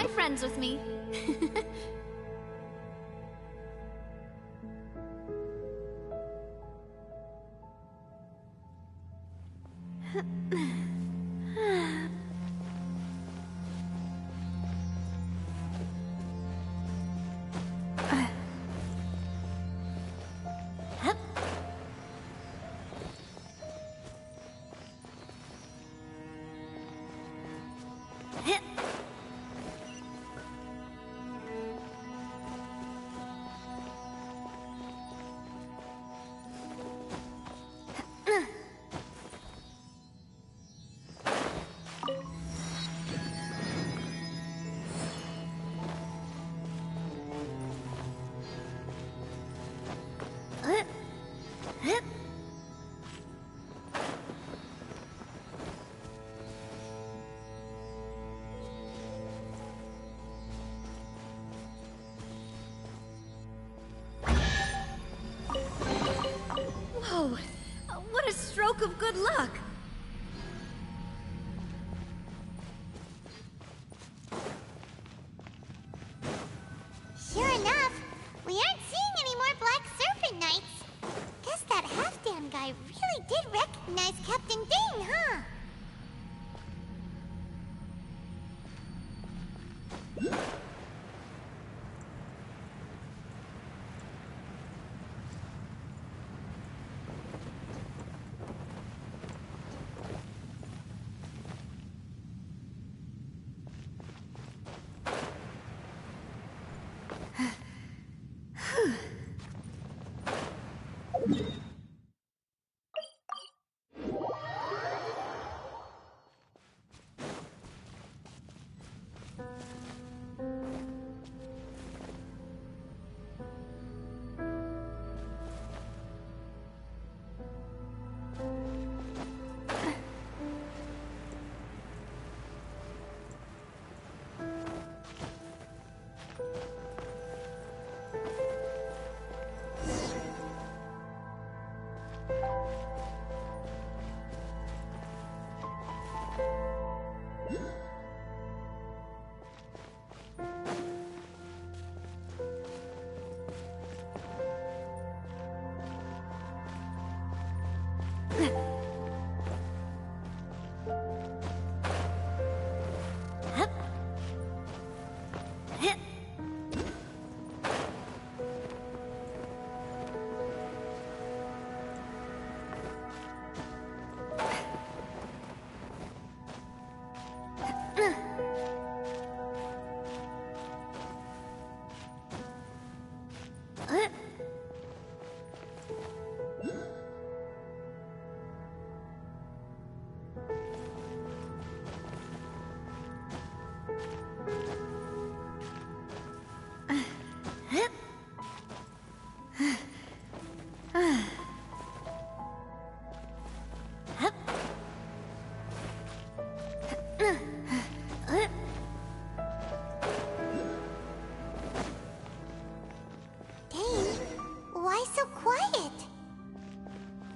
my friends with me. Whoa! What a stroke of good luck! Sure enough, we aren't seeing any more Black Serpent Knights. Guess that half-damn guy really did recognize Captain Dane, huh?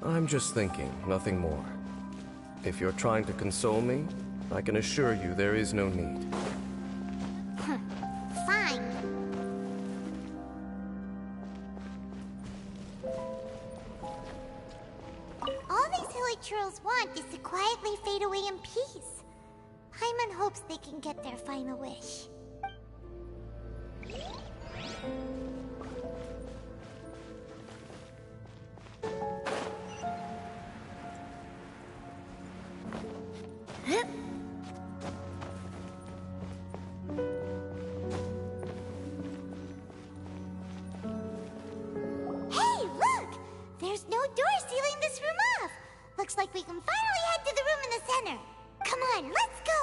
I'm just thinking, nothing more. If you're trying to console me, I can assure you there is no need. Fine. All these hilly churls want is to quietly fade away in peace. Paimon hopes they can get their final wish. Looks like we can finally head to the room in the center. Come on, let's go!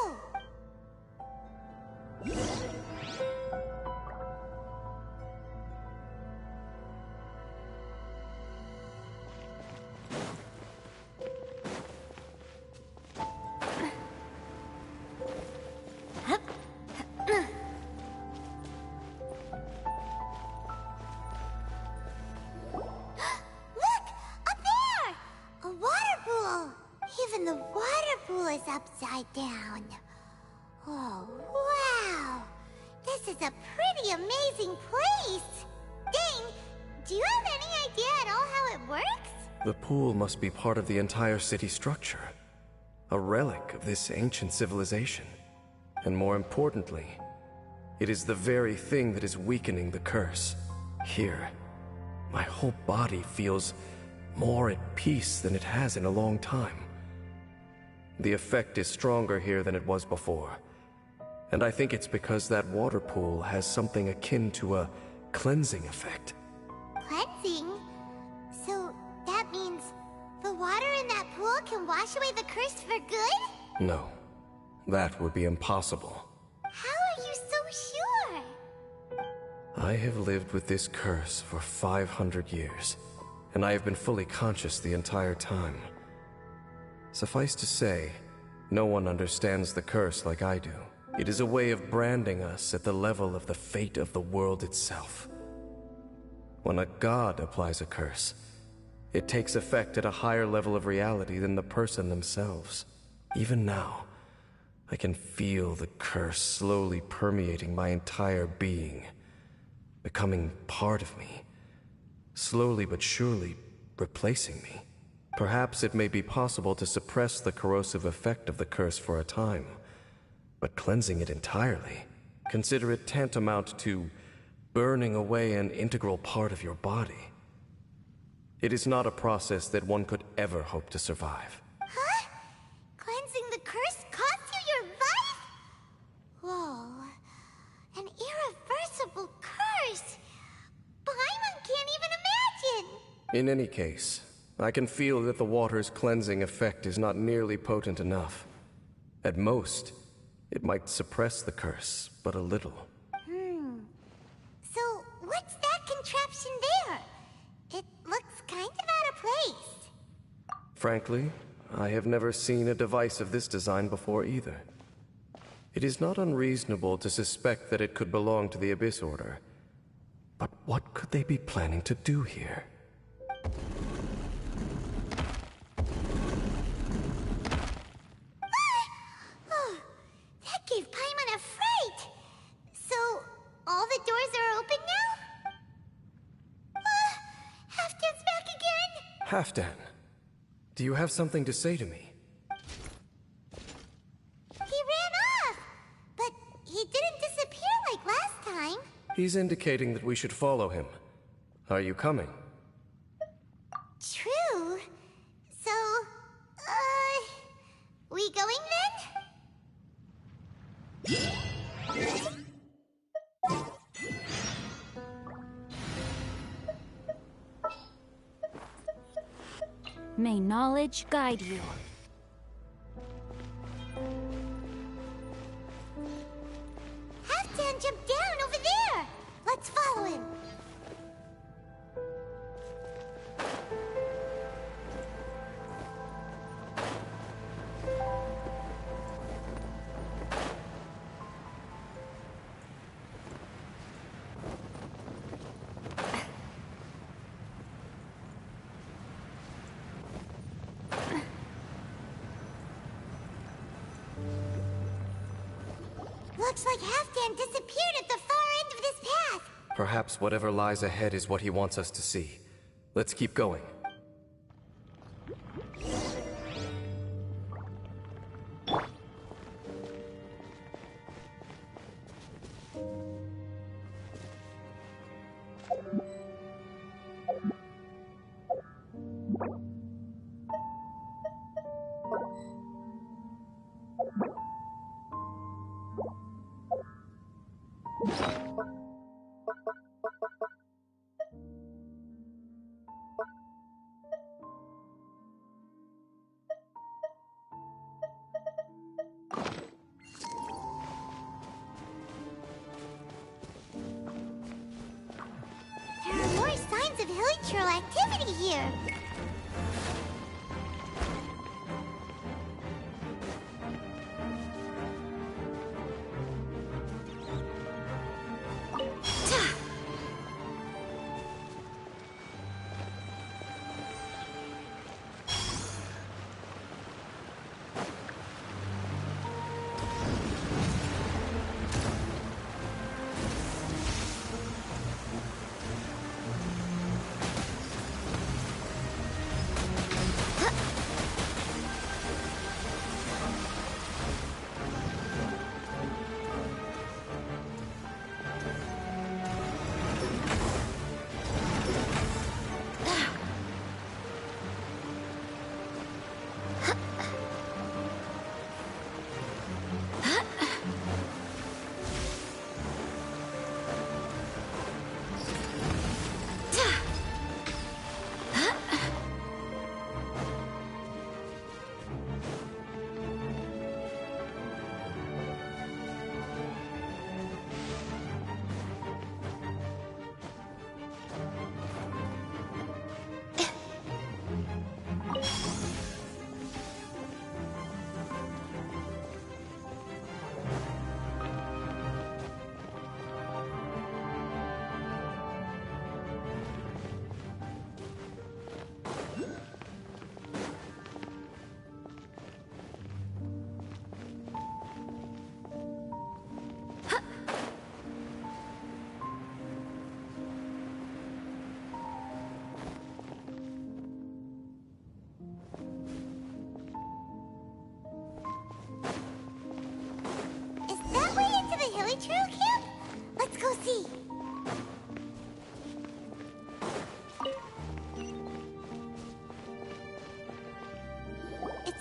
really amazing place. Dang, do you have any idea at all how it works? The pool must be part of the entire city structure. A relic of this ancient civilization. And more importantly, it is the very thing that is weakening the curse. Here, my whole body feels more at peace than it has in a long time. The effect is stronger here than it was before. And I think it's because that water pool has something akin to a cleansing effect. Cleansing? So that means the water in that pool can wash away the curse for good? No, that would be impossible. How are you so sure? I have lived with this curse for 500 years, and I have been fully conscious the entire time. Suffice to say, no one understands the curse like I do. It is a way of branding us at the level of the fate of the world itself. When a god applies a curse, it takes effect at a higher level of reality than the person themselves. Even now, I can feel the curse slowly permeating my entire being, becoming part of me, slowly but surely replacing me. Perhaps it may be possible to suppress the corrosive effect of the curse for a time, but cleansing it entirely, consider it tantamount to burning away an integral part of your body. It is not a process that one could ever hope to survive. Huh? Cleansing the curse cost you your life? Whoa. An irreversible curse. Paimon can't even imagine. In any case, I can feel that the water's cleansing effect is not nearly potent enough. At most, it might suppress the curse, but a little. So, what's that contraption there? It looks kind of out of place. Frankly, I have never seen a device of this design before either. It is not unreasonable to suspect that it could belong to the Abyss Order. But what could they be planning to do here? That gave Paimon a fright! So, all the doors are open now? Halfdan's back again! Halfdan, do you have something to say to me? He ran off! But he didn't disappear like last time. He's indicating that we should follow him. Are you coming? True. So, we going then? May knowledge guide you. Halfdan jumped down over there! Let's follow him. Looks like Halfdan disappeared at the far end of this path. Perhaps whatever lies ahead is what he wants us to see. Let's keep going. There are more signs of hilichurl activity here.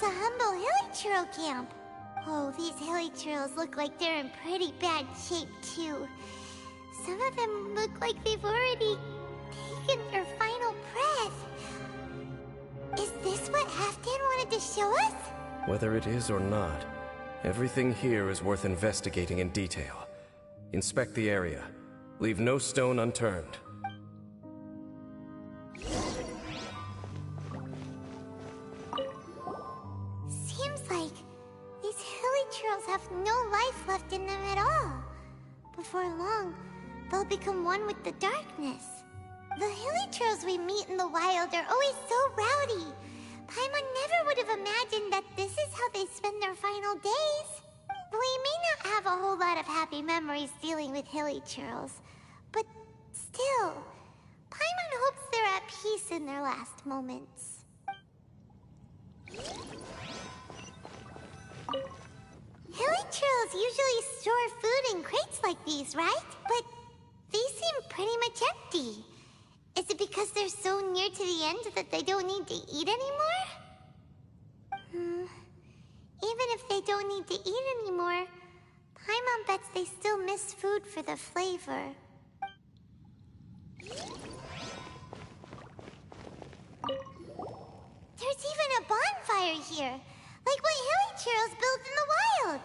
It's a humble hilichurl camp. Oh, these hilichurls look like they're in pretty bad shape, too. Some of them look like they've already taken their final breath. Is this what Halfdan wanted to show us? Whether it is or not, everything here is worth investigating in detail. Inspect the area. Leave no stone unturned. Seems like these hilichurls have no life left in them at all. Before long, they'll become one with the darkness. The hilichurls we meet in the wild are always so rowdy. Paimon never would have imagined that this is how they spend their final days. We may not have a whole lot of happy memories dealing with hilichurls, but still, Paimon hopes they're at peace in their last moments. Hilichurls usually store food in crates like these, right? But these seem pretty much empty. Is it because they're so near to the end that they don't need to eat anymore? Even if they don't need to eat anymore, Paimon bets they still miss food for the flavor. There's even a bonfire here, like what hilichurls build in the wild.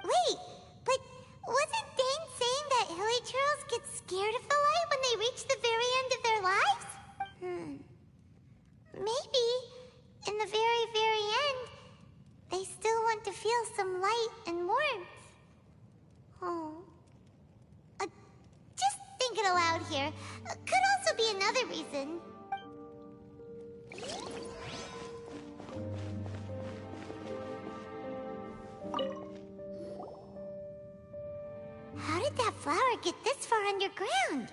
Wait, but wasn't Dane saying that hilichurls get scared of the light when they reach the very end of their lives? Maybe, in the very, very end, they still want to feel some light and warmth. Oh. Just thinking aloud here. Could also be another reason. How did that flower get this far underground?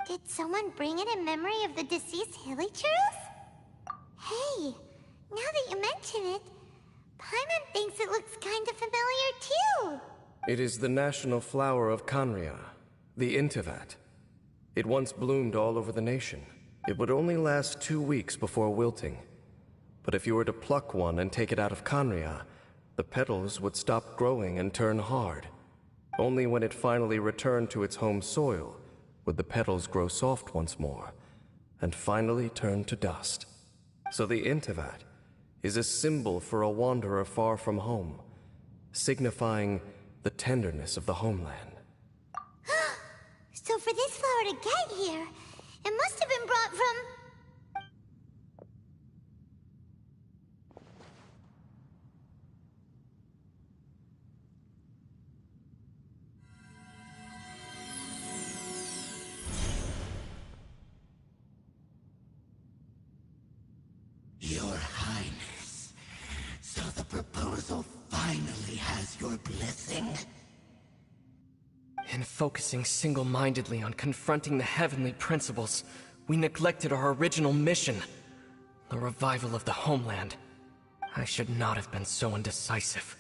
Did someone bring it in memory of the deceased hilichurls? Hey, now that you mention it, Paimon thinks it looks kind of familiar too. It is the national flower of Khaenri'ah, the Intivat. It once bloomed all over the nation. It would only last 2 weeks before wilting. But if you were to pluck one and take it out of Khaenri'ah, the petals would stop growing and turn hard. Only when it finally returned to its home soil would the petals grow soft once more, and finally turn to dust. So the Intivat is a symbol for a wanderer far from home, signifying the tenderness of the homeland. So for this flower to get here, it must have been brought from... Your Highness, so the proposal finally has your blessing? In focusing single-mindedly on confronting the heavenly principles, we neglected our original mission, the revival of the homeland. I should not have been so indecisive.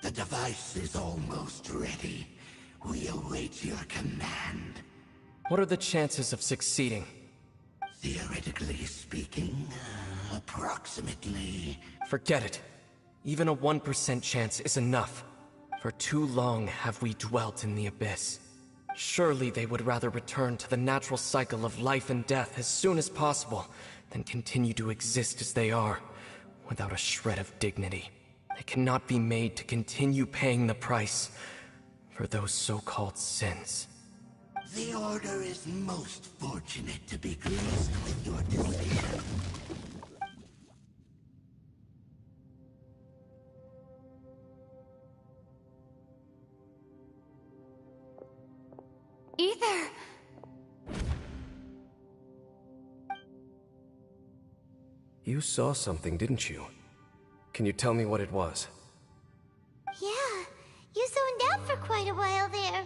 The device is almost ready. We await your command. What are the chances of succeeding? Theoretically speaking, approximately... Forget it. Even a 1% chance is enough. For too long have we dwelt in the abyss. Surely they would rather return to the natural cycle of life and death as soon as possible than continue to exist as they are, without a shred of dignity. They cannot be made to continue paying the price for those so-called sins. The Order is most fortunate to be graced with your decision. Ether! You saw something, didn't you? Can you tell me what it was? Yeah, you zoned out for quite a while there.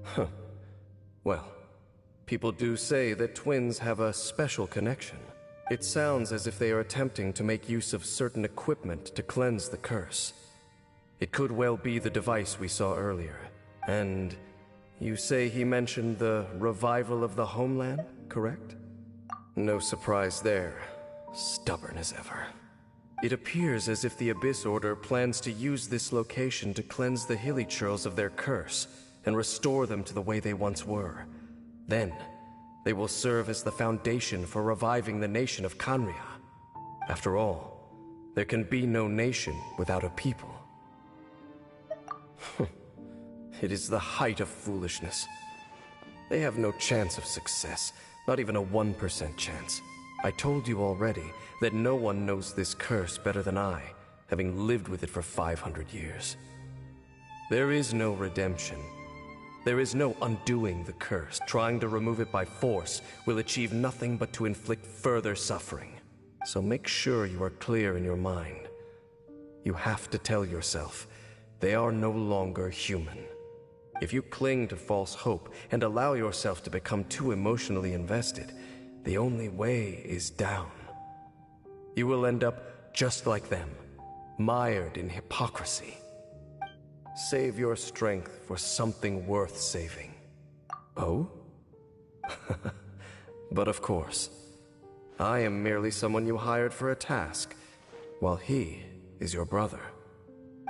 Huh. Well, people do say that twins have a special connection. It sounds as if they are attempting to make use of certain equipment to cleanse the curse. It could well be the device we saw earlier. And you say he mentioned the revival of the homeland, correct? No surprise there. Stubborn as ever. It appears as if the Abyss Order plans to use this location to cleanse the Hilichurls of their curse and restore them to the way they once were. Then, they will serve as the foundation for reviving the nation of Kanria. After all, there can be no nation without a people. It is the height of foolishness. They have no chance of success, not even a 1% chance. I told you already that no one knows this curse better than I, having lived with it for 500 years. There is no redemption. There is no undoing the curse. Trying to remove it by force will achieve nothing but to inflict further suffering. So make sure you are clear in your mind. You have to tell yourself, they are no longer human. If you cling to false hope and allow yourself to become too emotionally invested, the only way is down. You will end up just like them, mired in hypocrisy. Save your strength for something worth saving. Oh? But of course, I am merely someone you hired for a task, while he is your brother.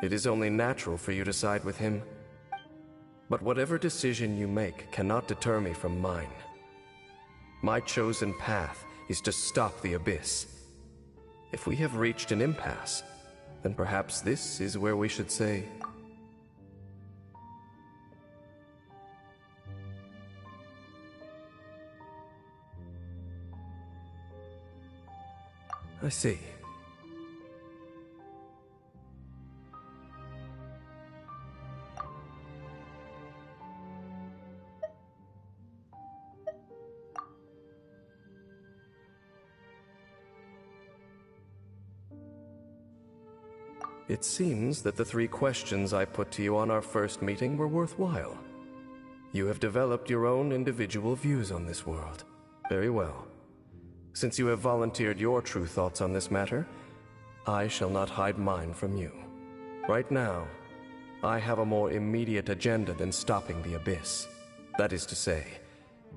It is only natural for you to side with him. But whatever decision you make cannot deter me from mine. My chosen path is to stop the Abyss. If we have reached an impasse, then perhaps this is where we should say... I see. It seems that the 3 questions I put to you on our first meeting were worthwhile. You have developed your own individual views on this world. Very well. Since you have volunteered your true thoughts on this matter, I shall not hide mine from you. Right now, I have a more immediate agenda than stopping the Abyss. That is to say,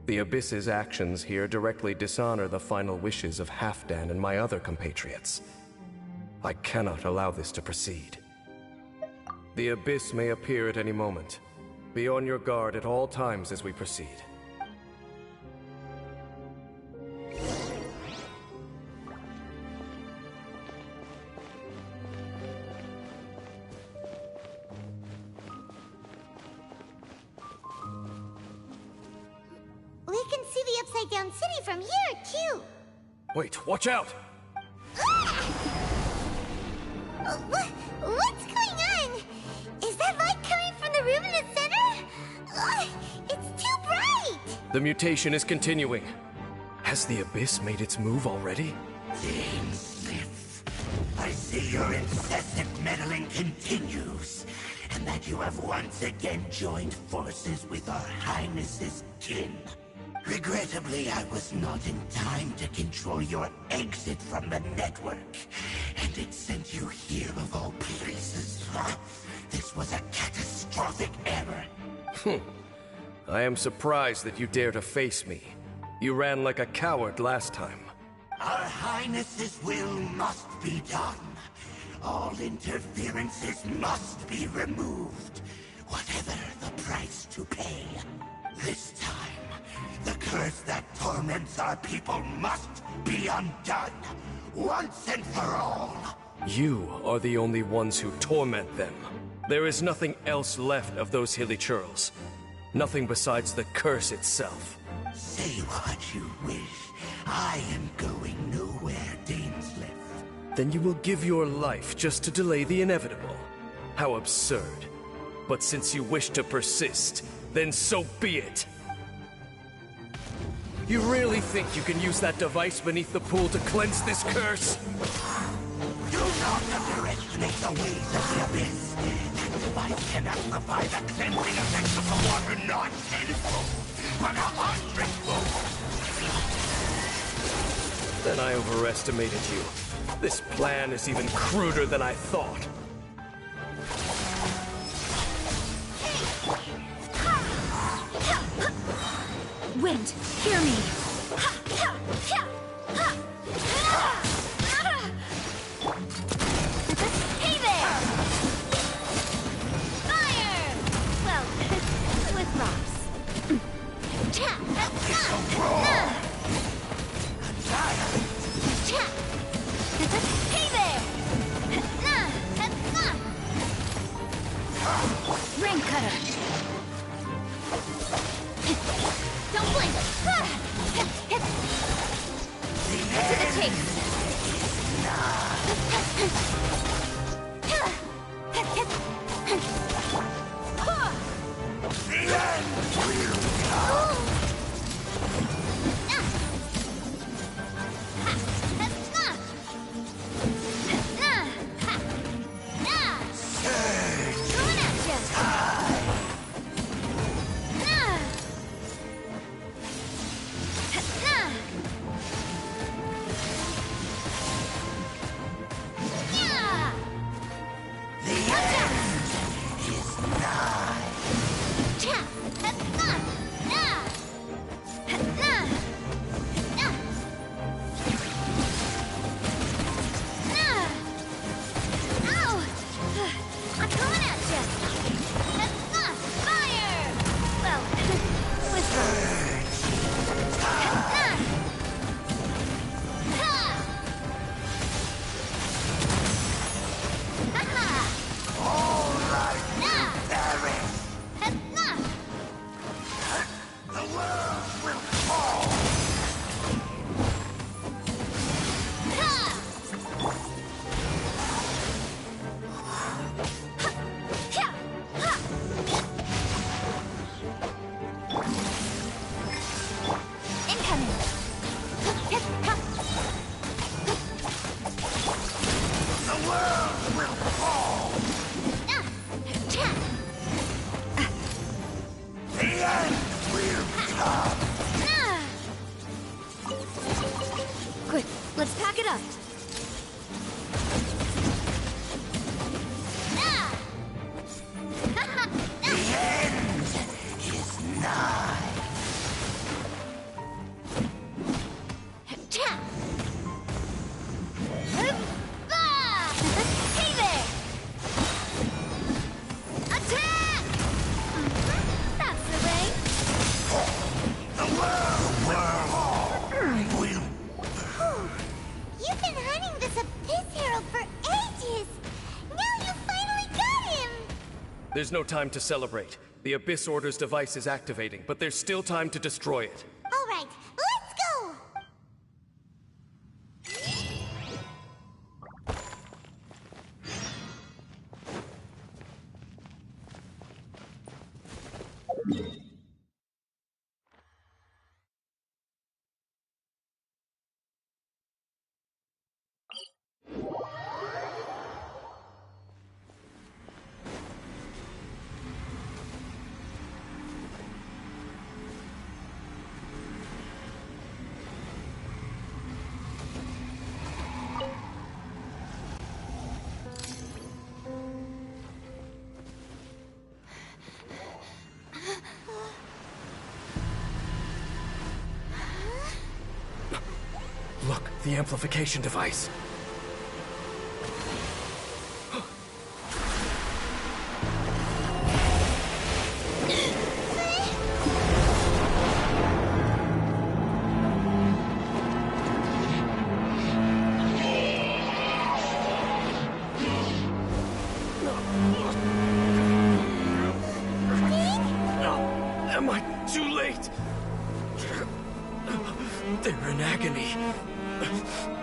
the Abyss's actions here directly dishonor the final wishes of Halfdan and my other compatriots. I cannot allow this to proceed. The Abyss may appear at any moment. Be on your guard at all times as we proceed. We can see the Upside Down City from here, too. Wait, watch out! What's going on? Is that light coming from the room in the center? It's too bright! The mutation is continuing. Has the Abyss made its move already? Smith, I see your incessant meddling continues, and that you have once again joined forces with our Highness's kin. Regrettably, I was not in time to control your exit from the network, and it sent you here of all places. This was a catastrophic error. I am surprised that you dare to face me. You ran like a coward last time. Our Highness's will must be done. All interferences must be removed, whatever the price to pay. This time, the curse that torments our people must be undone, once and for all. You are the only ones who torment them. There is nothing else left of those Hilichurls. Nothing besides the curse itself. Say what you wish. I am going nowhere, Dainsleif. Then you will give your life just to delay the inevitable. How absurd. But since you wish to persist, then so be it. You really think you can use that device beneath the pool to cleanse this curse? Do not underestimate the ways of the Abyss. That device can amplify the cleansing effects of the water not tenfold, but 100-fold. Then I overestimated you. This plan is even cruder than I thought. Wind, hear me! cutter. Don't blink. To the chase. Quick, let's pack it up. You've been hunting this Abyss Herald for ages! Now you finally got him! There's no time to celebrate. The Abyss Order's device is activating, but there's still time to destroy it. Alright, let's go! Look, the amplification device. Am I too late? They're in agony.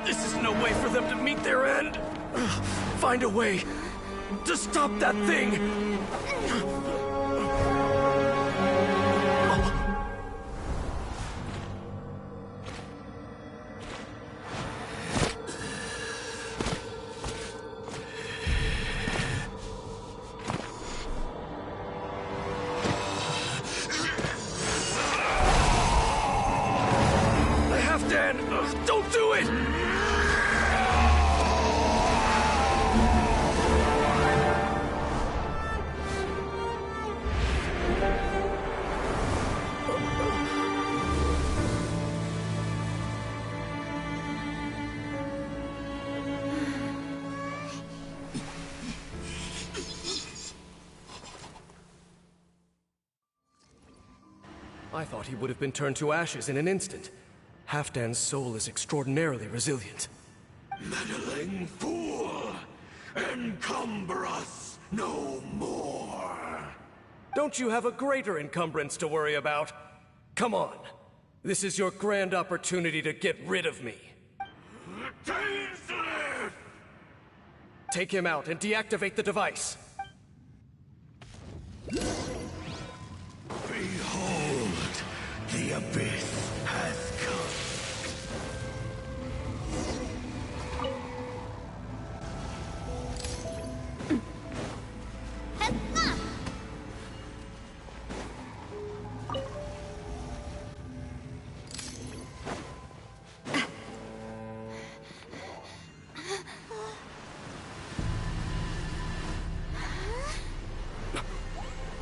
This is no way for them to meet their end. Find a way to stop that thing. Dan, don't do it! I thought he would have been turned to ashes in an instant. Halfdan's soul is extraordinarily resilient. Meddling fool! Encumber us no more! Don't you have a greater encumbrance to worry about? Come on. This is your grand opportunity to get rid of me. Take him out and deactivate the device. Behold, the abyss has come.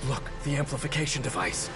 Look, the amplification device.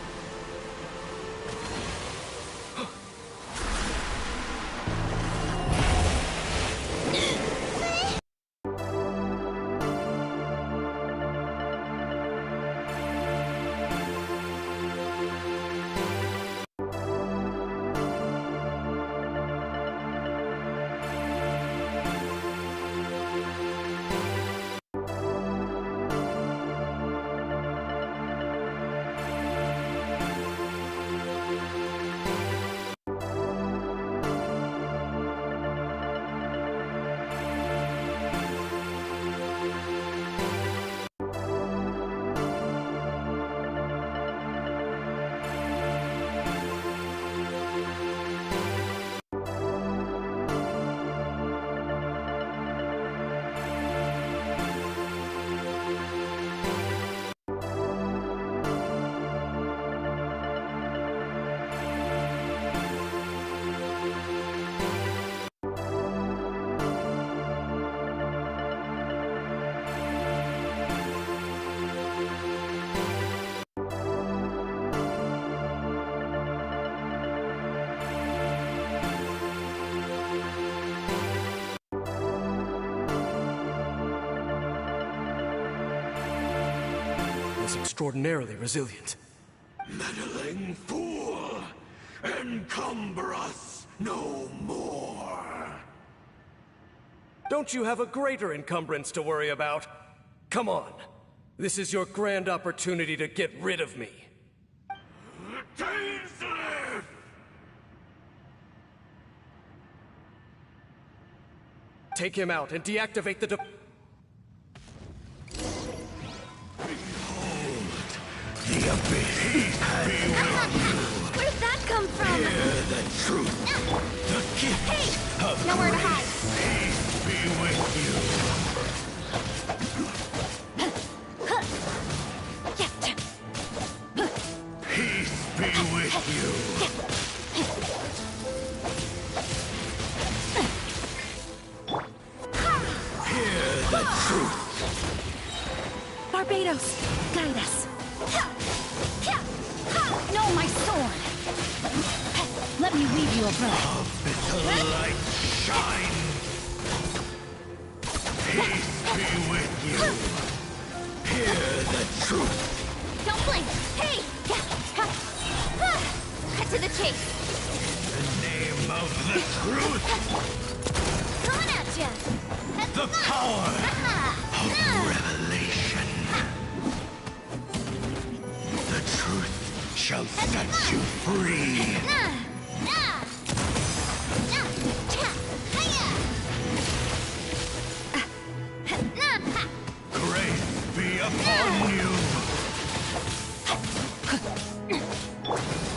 Is extraordinarily resilient. Meddling fool! Encumber us no more! Don't you have a greater encumbrance to worry about? Come on. This is your grand opportunity to get rid of me. Take him out and deactivate the The abyss has Where'd that come from? Hear the truth. The gift of Nowhere to hide. Peace be with you. Peace be with you. Hear the truth. Barbados, guide us. No, my sword! Let me weave you a breath. The light shine. Peace be with you. Hear the truth. Don't blink! Hey! Cut to the chase! The name of the truth. Coming at ya! The power of revelation. The truth shall set you free. Grace be upon you.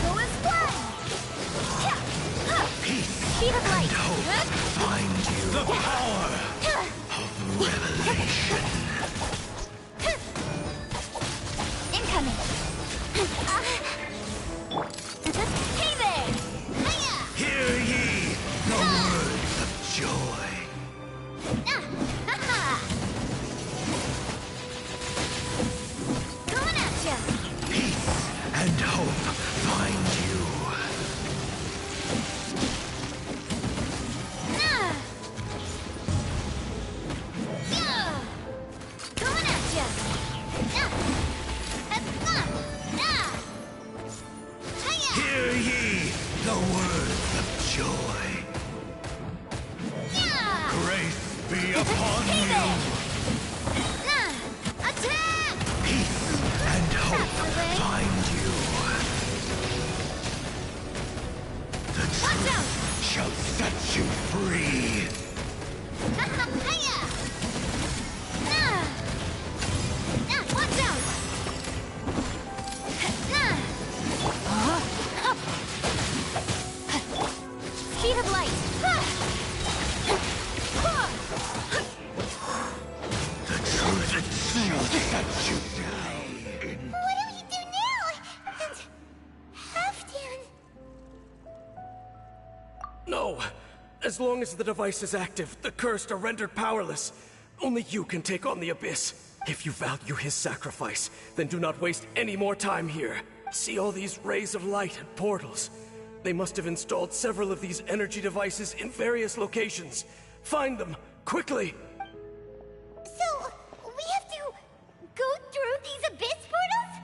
Go as one! Peace Speed of light! and hope find you. The power of revelation. Incoming! Hey there! Hear ye the words of joy. As long as the device is active, the cursed are rendered powerless. Only you can take on the Abyss. If you value his sacrifice, then do not waste any more time here. See all these rays of light and portals? They must have installed several of these energy devices in various locations. Find them, quickly! So, we have to go through these abyss portals?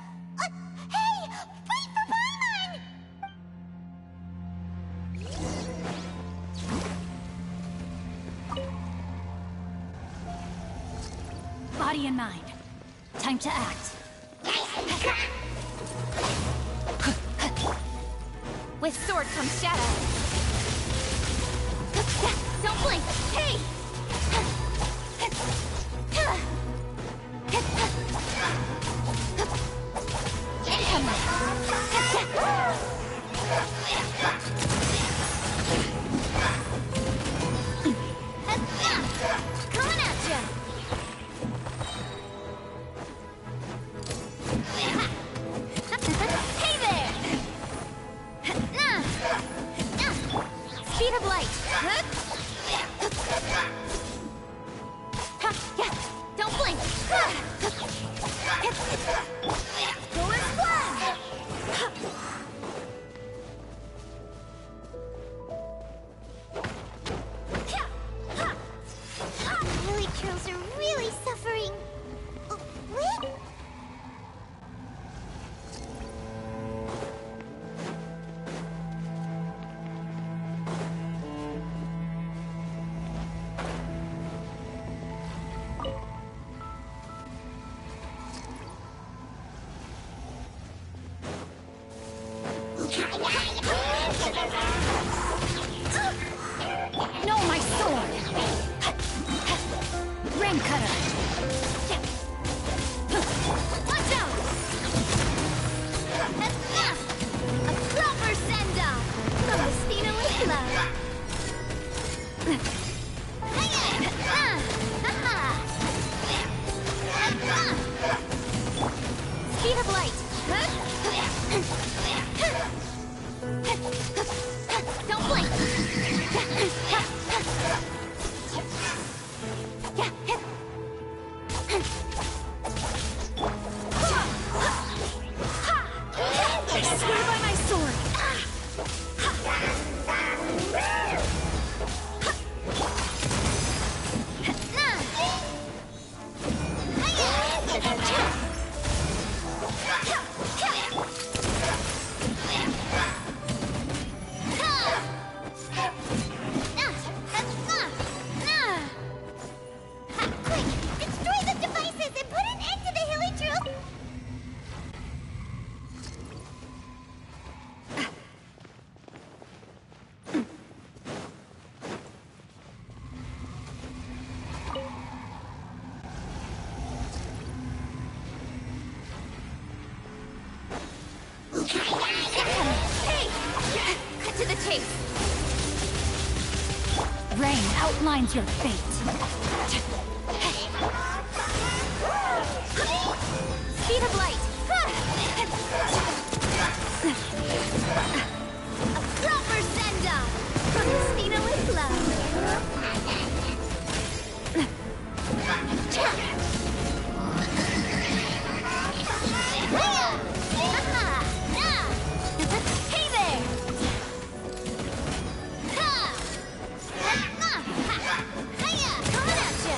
Hey! Wait for Paimon! Body and mind. Time to act. With sword comes shadow. Don't blink! Hey! Coming at ya! Hey there! Speed of light! Don't blink! Go and fly! Lily Trails are really suffering. Oh, wait! No, my sword! Rain cutter! Watch out! A proper send-off from the Spina Lila! Speed of light! Don't blink! I swear by my sword! Quick! Destroy the devices and put an end to the Hilly Trail! Hey! Cut to the chase! Rain outlines your fate. Speed of light! A proper send-off from the Spina Lila! Hey there! Coming at ya!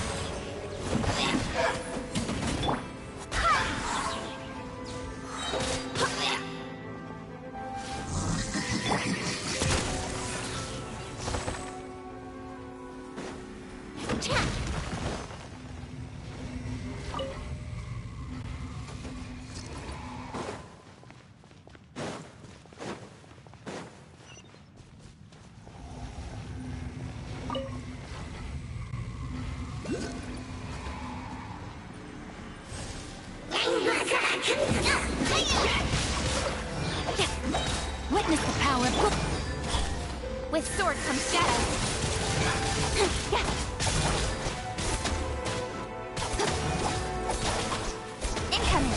Witness the power. With sword comes shadow. Incoming.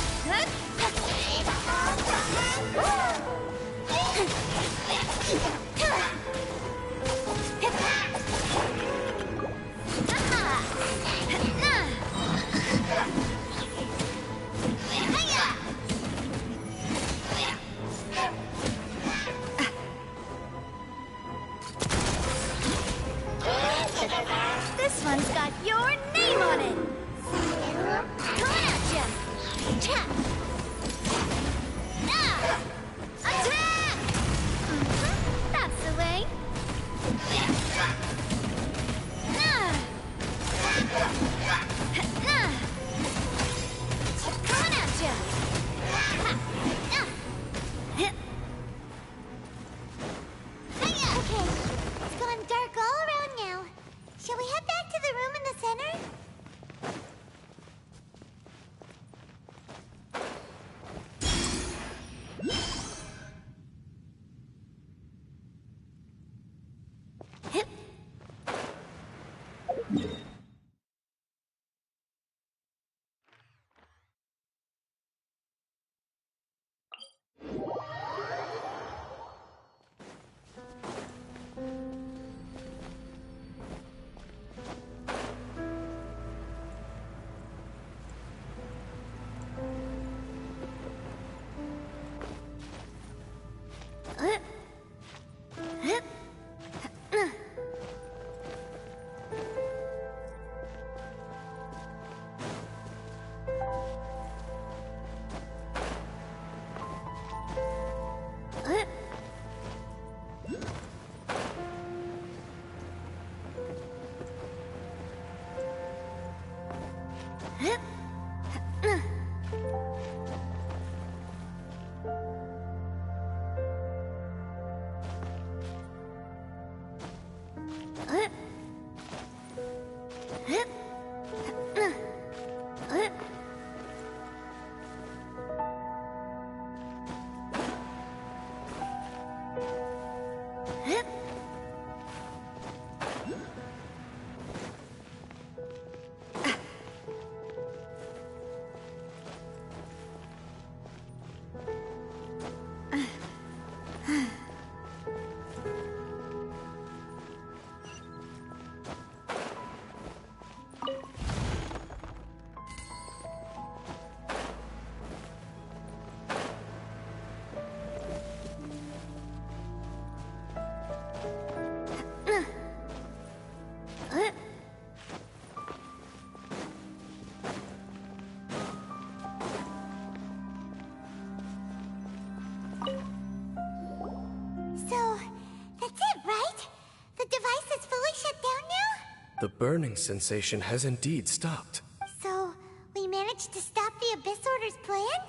The burning sensation has indeed stopped. So, we managed to stop the Abyss Order's plan?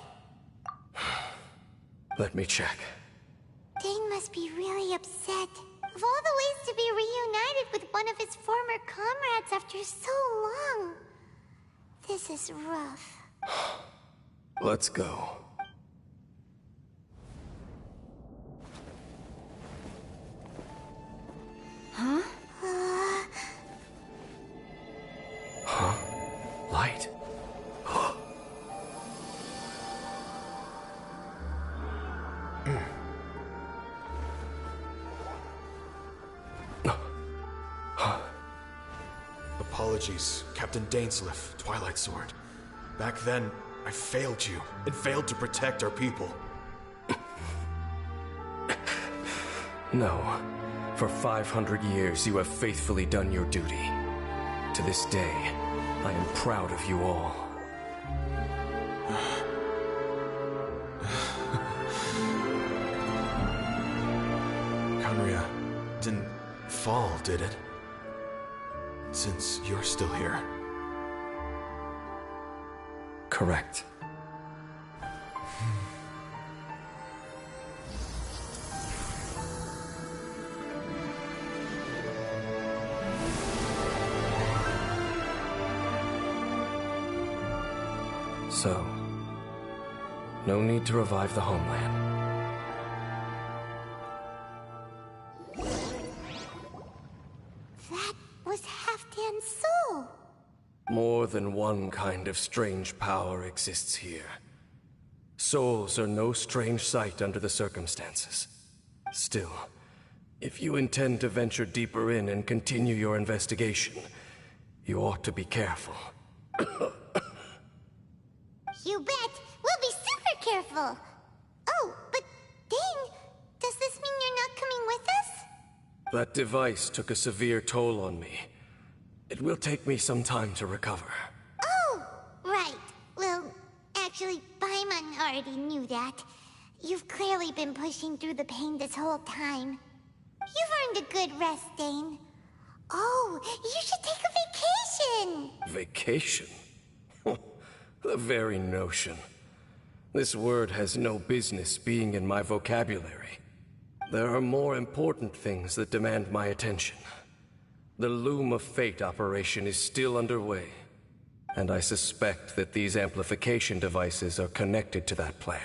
Let me check. Dane must be really upset. Of all the ways to be reunited with one of his former comrades after so long, this is rough. Let's go. Huh? Huh? Light? Apologies, Captain Dainsleif, Twilight Sword. Back then, I failed you, and failed to protect our people. No. For 500 years, you have faithfully done your duty. To this day, I am proud of you all. Conria didn't fall, did it? Since you're still here. Correct. So, no need to revive the homeland. That was Halfdan's soul! More than one kind of strange power exists here. Souls are no strange sight under the circumstances. Still, if you intend to venture deeper in and continue your investigation, you ought to be careful. You bet! We'll be super careful! Oh, but Dane, does this mean you're not coming with us? That device took a severe toll on me. It will take me some time to recover. Oh, right. Well, actually, Paimon already knew that. You've clearly been pushing through the pain this whole time. You've earned a good rest, Dane. Oh, you should take a vacation! Vacation? The very notion. This word has no business being in my vocabulary. There are more important things that demand my attention. The Loom of Fate operation is still underway, and I suspect that these amplification devices are connected to that plan.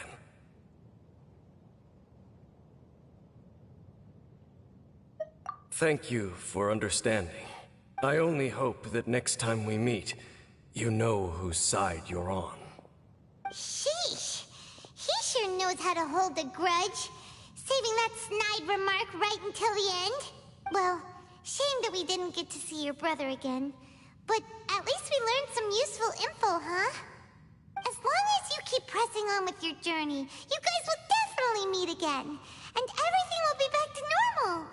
Thank you for understanding. I only hope that next time we meet, you know whose side you're on. Sheesh! He sure knows how to hold a grudge. Saving that snide remark right until the end. Well, shame that we didn't get to see your brother again. But at least we learned some useful info, huh? As long as you keep pressing on with your journey, you guys will definitely meet again. And everything will be back to normal.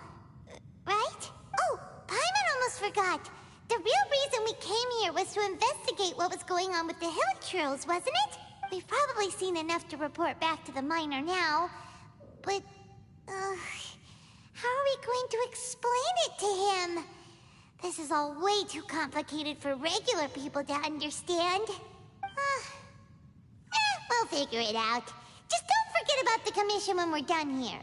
Right? Oh, Paimon almost forgot. The real reason we came here was to investigate what was going on with the Hilichurls, wasn't it? We've probably seen enough to report back to the miner now. But, how are we going to explain it to him? This is all way too complicated for regular people to understand. We'll figure it out. Just don't forget about the commission when we're done here.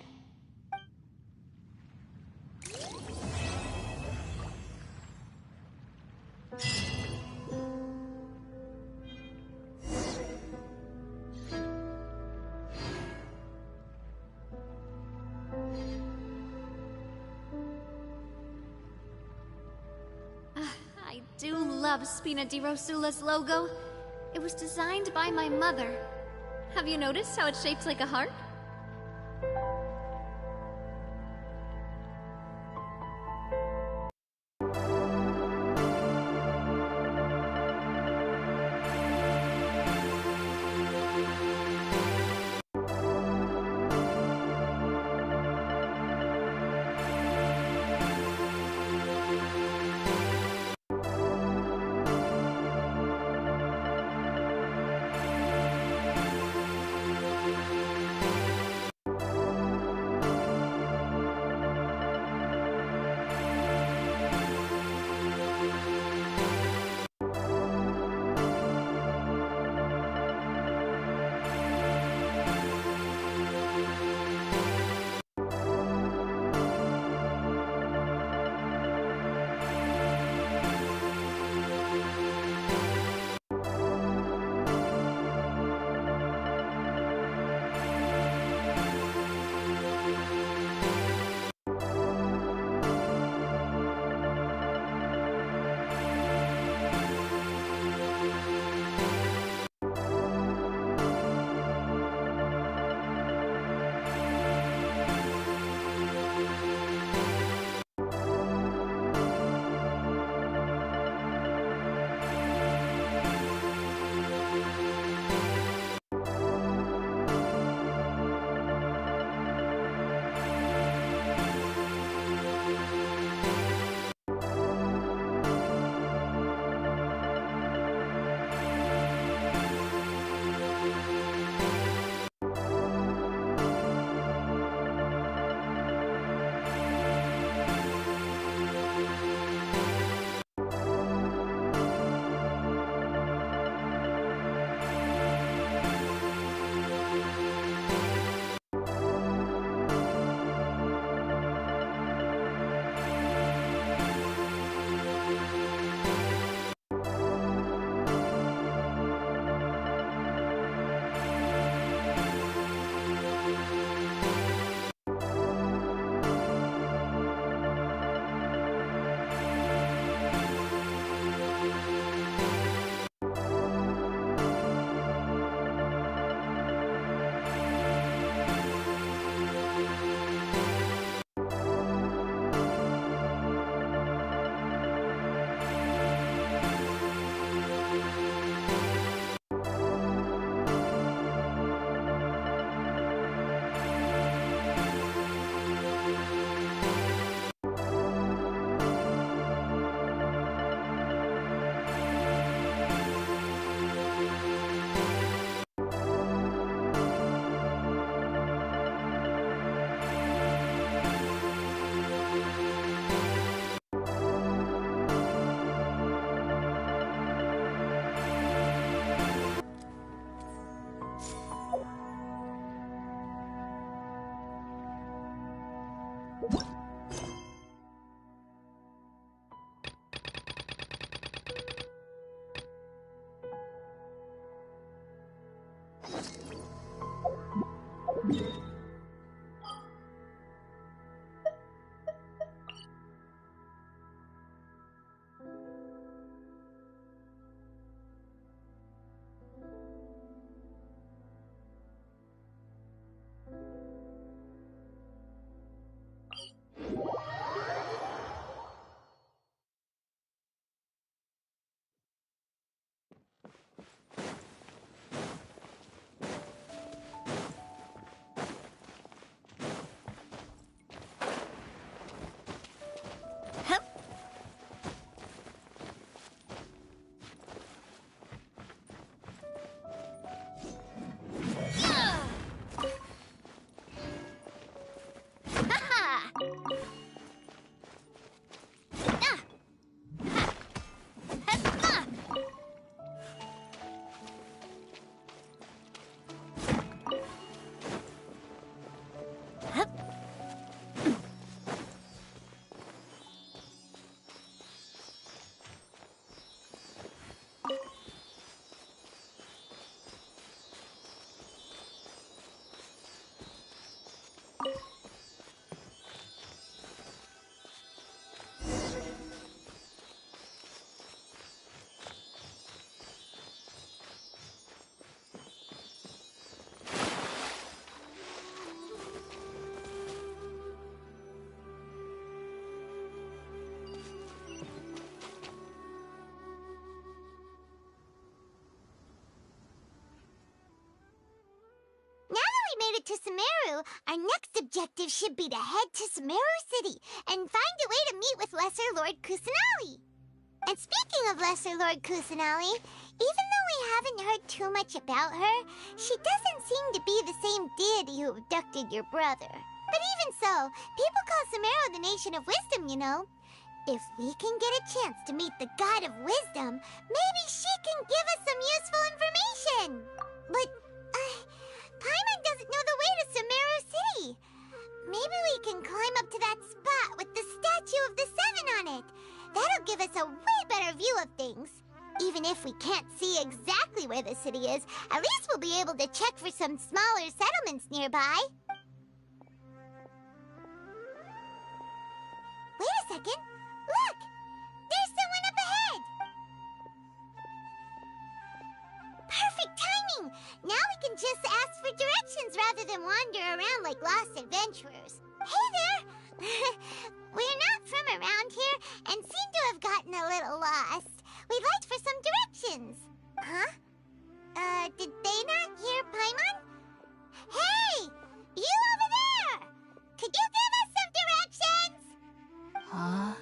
I do love Spina di Rosula's logo. It was designed by my mother. Have you noticed how it's shaped like a heart? it to Sumeru, our next objective should be to head to Sumeru City and find a way to meet with Lesser Lord Kusanali. And speaking of Lesser Lord Kusanali, even though we haven't heard too much about her, she doesn't seem to be the same deity who abducted your brother. But even so, people call Sumeru the Nation of Wisdom, you know. If we can get a chance to meet the God of Wisdom, maybe she can give us some useful information. But, Paimon doesn't know the way to Sumeru City. Maybe we can climb up to that spot with the statue of the Seven on it. That'll give us a way better view of things. Even if we can't see exactly where the city is, at least we'll be able to check for some smaller settlements nearby. Wait a second. Look! There's someone up ahead! Perfect timing! Now we can just ask for directions rather than wander around like lost adventurers. Hey there! We're not from around here and seem to have gotten a little lost. We'd like for some directions. Huh? Did they not hear Paimon? Hey! You over there! Could you give us some directions? Huh?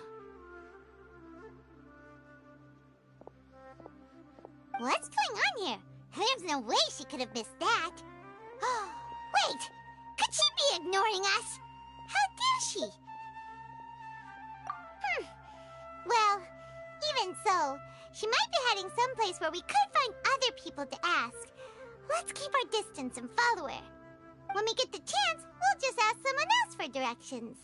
What's going on here? There's no way she could have missed that. Oh, wait! Could she be ignoring us? How dare she? Well, even so, she might be heading someplace where we could find other people to ask. Let's keep our distance and follow her. When we get the chance, we'll just ask someone else for directions.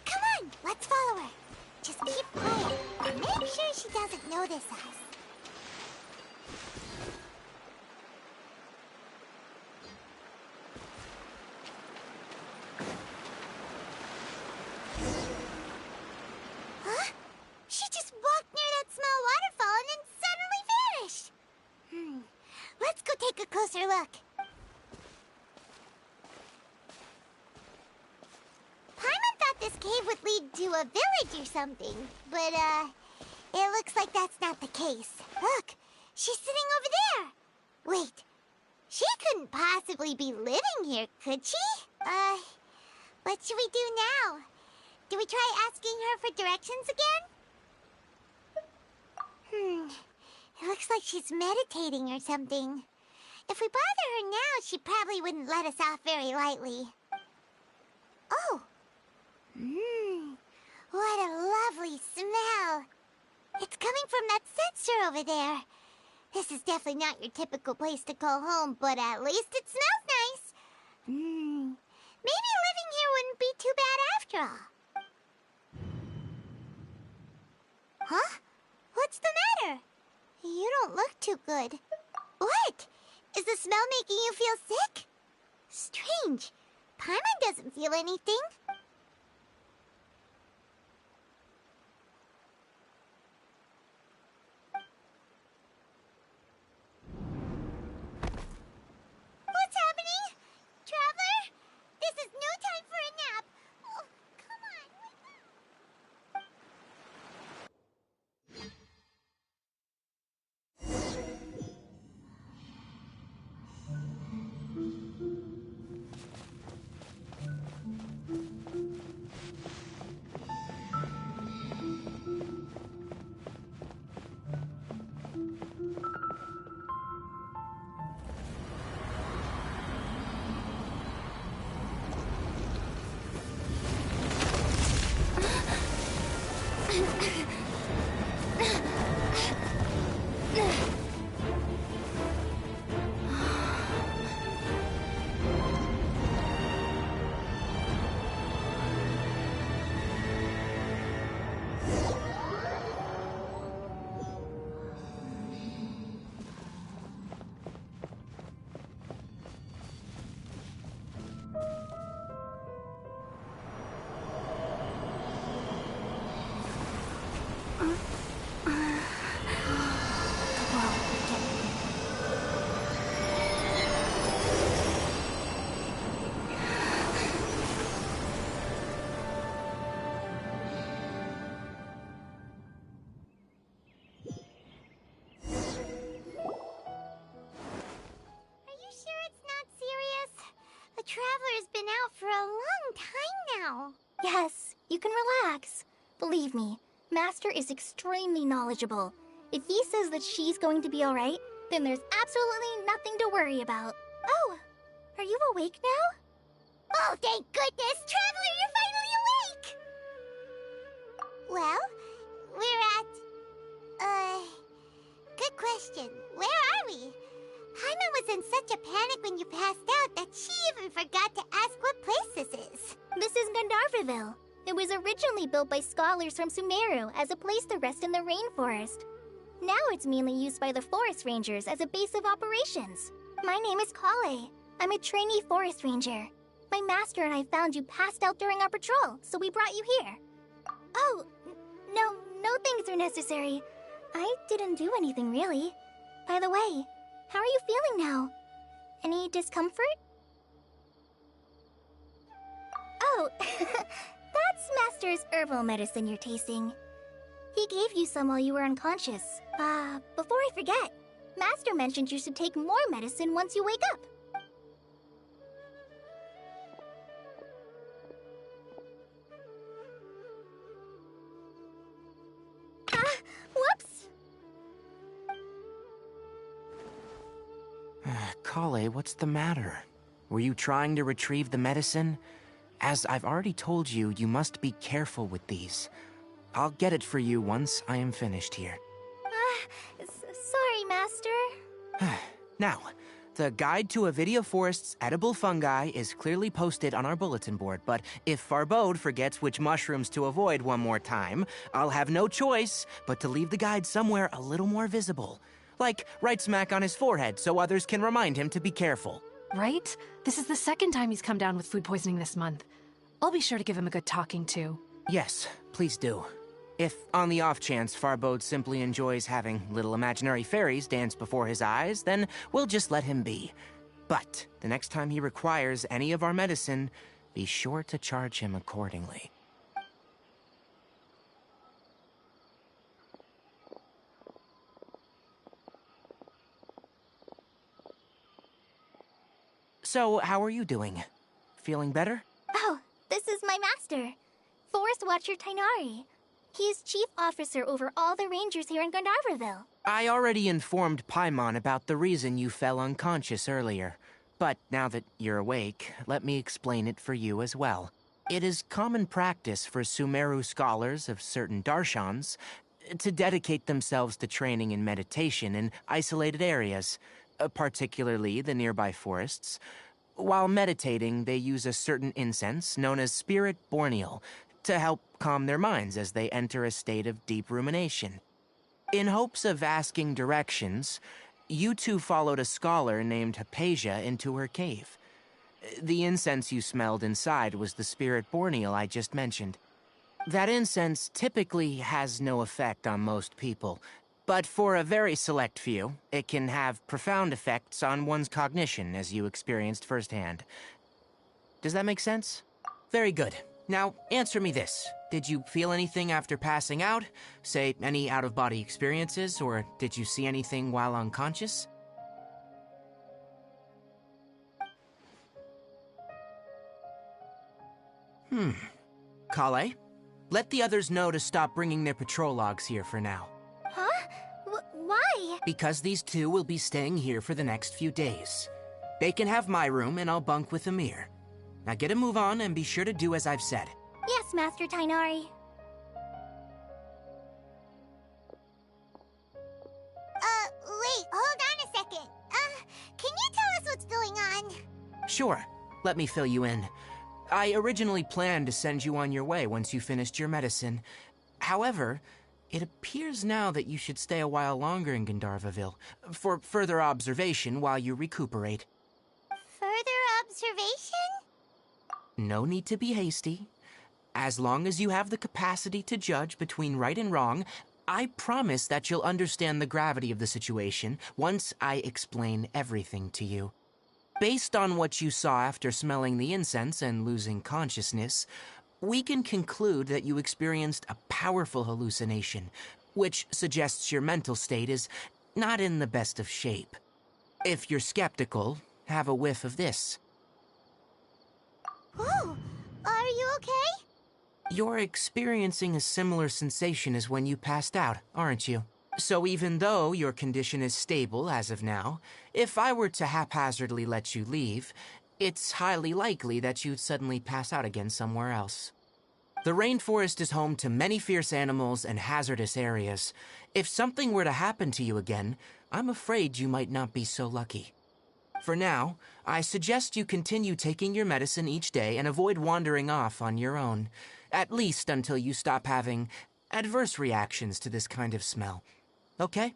Come on, let's follow her. Just keep quiet and make sure she doesn't notice us. Huh? She just walked near that small waterfall and then suddenly vanished. Let's go take a closer look. Paimon thought this cave would lead to a village or something, but, it looks like that's not the case. Look, she's sitting over there. Wait, she couldn't possibly be living here, could she? What should we do now? Do we try asking her for directions again? It looks like she's meditating or something. If we bother her now, she probably wouldn't let us off very lightly. Oh! What a lovely smell! It's coming from that sensor over there. This is definitely not your typical place to call home, but at least it smells nice. Maybe living here wouldn't be too bad after all. Huh? What's the matter? You don't look too good. What? Is the smell making you feel sick? Strange. Paimon doesn't feel anything. What's happening? Traveler? This is no time for a nap. Oh, come on, wake up. out for a long time now. Yes, you can relax. Believe me, Master is extremely knowledgeable. If he says that she's going to be alright, then there's absolutely nothing to worry about. Oh, are you awake now? Oh, thank goodness! Traveler, you're finally awake! Well, we're at... Good question. Where are we? Paimon was in such a panic when you passed out that she even forgot to ask what place this is. This is Gandharvaville. It was originally built by scholars from Sumeru as a place to rest in the rainforest. Now it's mainly used by the forest rangers as a base of operations. My name is Kale. I'm a trainee forest ranger. My master and I found you passed out during our patrol, so we brought you here. Oh, no thanks are necessary. I didn't do anything, really. By the way, how are you feeling now? Any discomfort? Oh, that's Master's herbal medicine you're tasting. He gave you some while you were unconscious. Before I forget, Master mentioned you should take more medicine once you wake up. Whoops! Kale, what's the matter? Were you trying to retrieve the medicine? As I've already told you, you must be careful with these. I'll get it for you once I am finished here. Sorry, Master. Now, the guide to Avidia Forest's edible fungi is clearly posted on our bulletin board, but if Farbode forgets which mushrooms to avoid one more time, I'll have no choice but to leave the guide somewhere a little more visible. Like right smack on his forehead so others can remind him to be careful. Right? This is the second time he's come down with food poisoning this month. I'll be sure to give him a good talking to. Yes, please do. If, on the off chance, Farbode simply enjoys having little imaginary fairies dance before his eyes, then we'll just let him be. But the next time he requires any of our medicine, be sure to charge him accordingly. So, how are you doing? Feeling better? Oh, this is my master, Forest Watcher Tainari. He is chief officer over all the rangers here in Gandharvaville. I already informed Paimon about the reason you fell unconscious earlier. But now that you're awake, let me explain it for you as well. It is common practice for Sumeru scholars of certain darshans to dedicate themselves to training in meditation in isolated areas, particularly the nearby forests. While meditating, they use a certain incense known as Spirit Borneal to help calm their minds as they enter a state of deep rumination. In hopes of asking directions, you two followed a scholar named Hypatia into her cave. The incense you smelled inside was the Spirit Borneal I just mentioned. That incense typically has no effect on most people, but for a very select few, it can have profound effects on one's cognition, as you experienced firsthand. Does that make sense? Very good. Now, answer me this. Did you feel anything after passing out? Say, any out-of-body experiences, or did you see anything while unconscious? Kale, let the others know to stop bringing their patrol logs here for now. Huh? Why? Because these two will be staying here for the next few days. They can have my room, and I'll bunk with Amir. Now get a move on, and be sure to do as I've said. Yes, Master Tainari. Wait, hold on a second. Can you tell us what's going on? Sure. Let me fill you in. I originally planned to send you on your way once you finished your medicine. However, it appears now that you should stay a while longer in Gandharvaville for further observation while you recuperate. Further observation? No need to be hasty. As long as you have the capacity to judge between right and wrong, I promise that you'll understand the gravity of the situation once I explain everything to you. Based on what you saw after smelling the incense and losing consciousness, we can conclude that you experienced a powerful hallucination, which suggests your mental state is not in the best of shape. If you're skeptical, have a whiff of this. Whoa! Are you okay? You're experiencing a similar sensation as when you passed out, aren't you? So even though your condition is stable as of now, if I were to haphazardly let you leave, it's highly likely that you'd suddenly pass out again somewhere else. The rainforest is home to many fierce animals and hazardous areas. If something were to happen to you again, I'm afraid you might not be so lucky. For now, I suggest you continue taking your medicine each day and avoid wandering off on your own, at least until you stop having adverse reactions to this kind of smell. Okay?